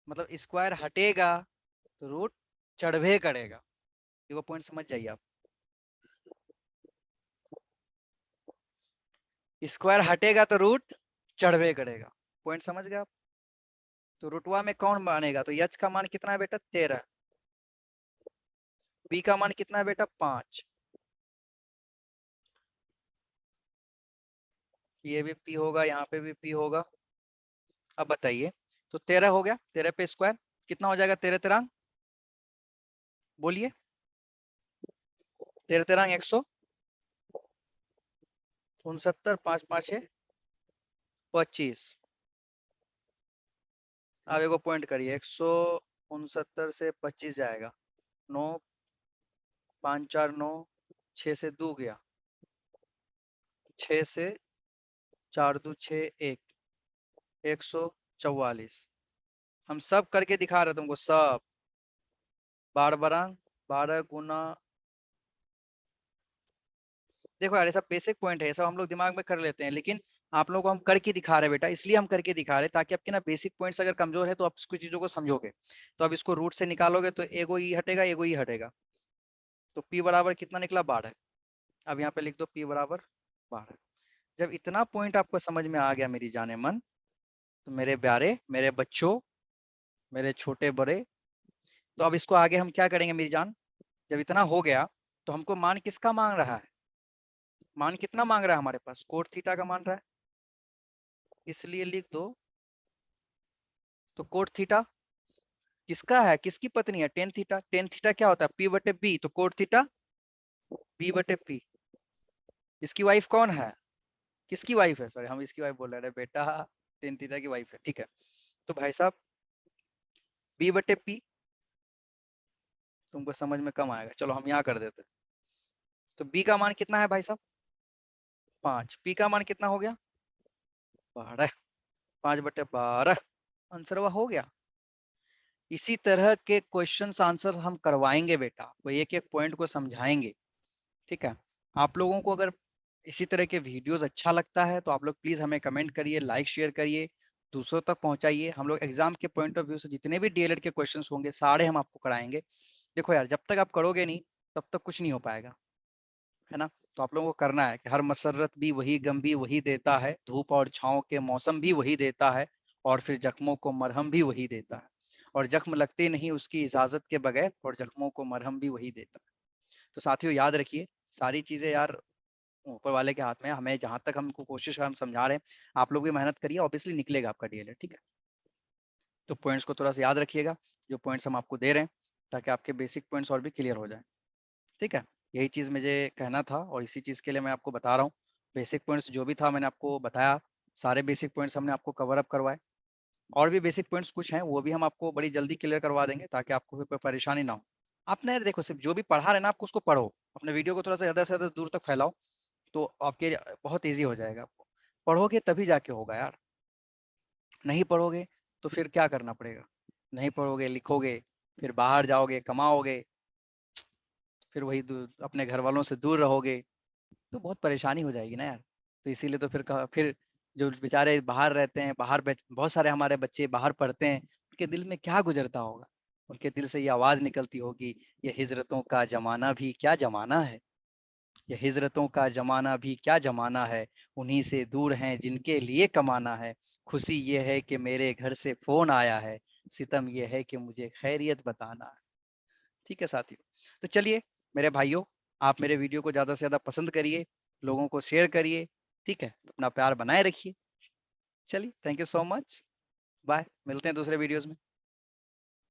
मतलब स्क्वायर हटेगा तो रूट चढ़वे करेगा, ये वो पॉइंट समझ जाइए आप। स्क्वायर हटेगा तो रूट चढ़वे करेगा, पॉइंट समझ गए आप। तो रूटवा में कौन मानेगा, तो एच का मान कितना है बेटा 13, बी का मान कितना है बेटा 5, ये भी पी होगा, यहाँ पे भी पी होगा। अब बताइए, तो 13 हो गया, 13 पे स्क्वायर कितना हो जाएगा, 13 13 बोलिए, 13 13 169, 5 5 है 25। अब एगो पॉइंट करिए, 169 से 25 जाएगा, 9 5 4 9, 6 से 2 गया, 6 से 4 2 6 1, 144। हम सब करके दिखा रहे तुमको सब, 12 12 12 गुना, देखो यार ये सब बेसिक पॉइंट है, ये सब हम लोग दिमाग में कर लेते हैं, लेकिन आप लोगों को हम करके दिखा रहे हैं बेटा, इसलिए हम करके दिखा रहे हैं ताकि आपके ना बेसिक पॉइंट्स अगर कमजोर है तो आप कुछ चीजों को समझोगे। तो अब इसको रूट से निकालोगे तो एगो ई हटेगा, एगो ई हटेगा, तो पी बराबर कितना निकला 12। अब यहाँ पे लिख दो पी बराबर 12। जब इतना पॉइंट आपको समझ में आ गया मेरी जाने मन, तो मेरे प्यारे, मेरे बच्चों, मेरे छोटे बड़े, तो अब इसको आगे हम क्या करेंगे मेरी जान, जब इतना हो गया तो हमको मान किसका मांग रहा है, मान कितना मांग रहा है हमारे पास, कोट थीटा का मान रहा है, इसलिए लिख दो, तो कोट थीटा किसका है, किसकी पत्नी है, टेन थीटा। टेन थीटा क्या होता है, पी बटे बी, तो कोट थीटा बी बटे पी। इसकी वाइफ कौन है, किसकी वाइफ है, सॉरी हम इसकी वाइफ बोल रहे हैं बेटा, टेन थीटा की वाइफ है, ठीक है। तो भाई साहब बी बटे पी तुमको समझ में कम आएगा, चलो हम यहाँ कर देते हैं। तो बी का मान कितना है भाई साहब 5, पी का मान कितना हो गया 12, 5/12, आंसर वह हो गया। इसी तरह के क्वेश्चंस आंसर हम करवाएंगे बेटा, वो एक एक पॉइंट को समझाएंगे, ठीक है। आप लोगों को अगर इसी तरह के वीडियोस अच्छा लगता है तो आप लोग प्लीज हमें कमेंट करिए, लाइक शेयर करिए, दूसरों तक पहुंचाइए। हम लोग एग्जाम के पॉइंट ऑफ व्यू से जितने भी डीएलएड के क्वेश्चंस होंगे सारे हम आपको कराएंगे। देखो यार, जब तक आप करोगे नहीं तब तक कुछ नहीं हो पाएगा, है ना। तो आप लोगों को करना है कि हर मसरत भी वही गम भी वही देता है, धूप और छांव के मौसम भी वही देता है, और फिर जख्मों को मरहम भी वही देता है, और जख्म लगते नहीं उसकी इजाजत के बगैर, और जख्मों को मरहम भी वही देता है। तो साथियों याद रखिए, सारी चीजें यार ऊपर वाले के हाथ में है, हमें जहां तक हमको कोशिश है हम समझा रहे हैं, आप लोग भी मेहनत करिए, ऑब्वियसली निकलेगा आपका डीएलएड, ठीक है। तो पॉइंट्स को थोड़ा सा याद रखिएगा, जो पॉइंट्स हम आपको दे रहे हैं, ताकि आपके बेसिक पॉइंट्स और भी क्लियर हो जाए, ठीक है। यही चीज़ मुझे कहना था और इसी चीज़ के लिए मैं आपको बता रहा हूँ। बेसिक पॉइंट्स जो भी था मैंने आपको बताया, सारे बेसिक पॉइंट्स हमने आपको कवर अप करवाए, और भी बेसिक पॉइंट्स कुछ हैं वो भी हम आपको बड़ी जल्दी क्लियर करवा देंगे, ताकि आपको फिर कोई परेशानी ना हो। आपने देखो सिर्फ जो भी पढ़ा रहे ना आपको उसको पढ़ो, अपने वीडियो को थोड़ा सा ज़्यादा से ज़्यादा दूर तक फैलाओ, तो आपके बहुत ईजी हो जाएगा आपको। पढ़ोगे तभी जाके होगा यार, नहीं पढ़ोगे तो फिर क्या करना पड़ेगा, नहीं पढ़ोगे लिखोगे, फिर बाहर जाओगे कमाओगे, फिर वही अपने घर वालों से दूर रहोगे, तो बहुत परेशानी हो जाएगी ना यार। तो इसीलिए तो फिर जो बेचारे बाहर रहते हैं, बहुत सारे हमारे बच्चे बाहर पढ़ते हैं, उनके दिल में क्या गुजरता होगा, उनके दिल से ये आवाज निकलती होगी, ये हिजरतों का जमाना भी क्या जमाना है, ये हिजरतों का जमाना भी क्या जमाना है, उन्हीं से दूर हैं जिनके लिए कमाना है, खुशी ये है कि मेरे घर से फोन आया है, सितम ये है कि मुझे खैरियत बताना है, ठीक है साथियों। तो चलिए मेरे भाइयों, आप मेरे वीडियो को ज़्यादा से ज़्यादा पसंद करिए, लोगों को शेयर करिए, ठीक है? अपना प्यार बनाए रखिए। चलिए, thank you so much. Bye, मिलते हैं दूसरे वीडियोज़ में।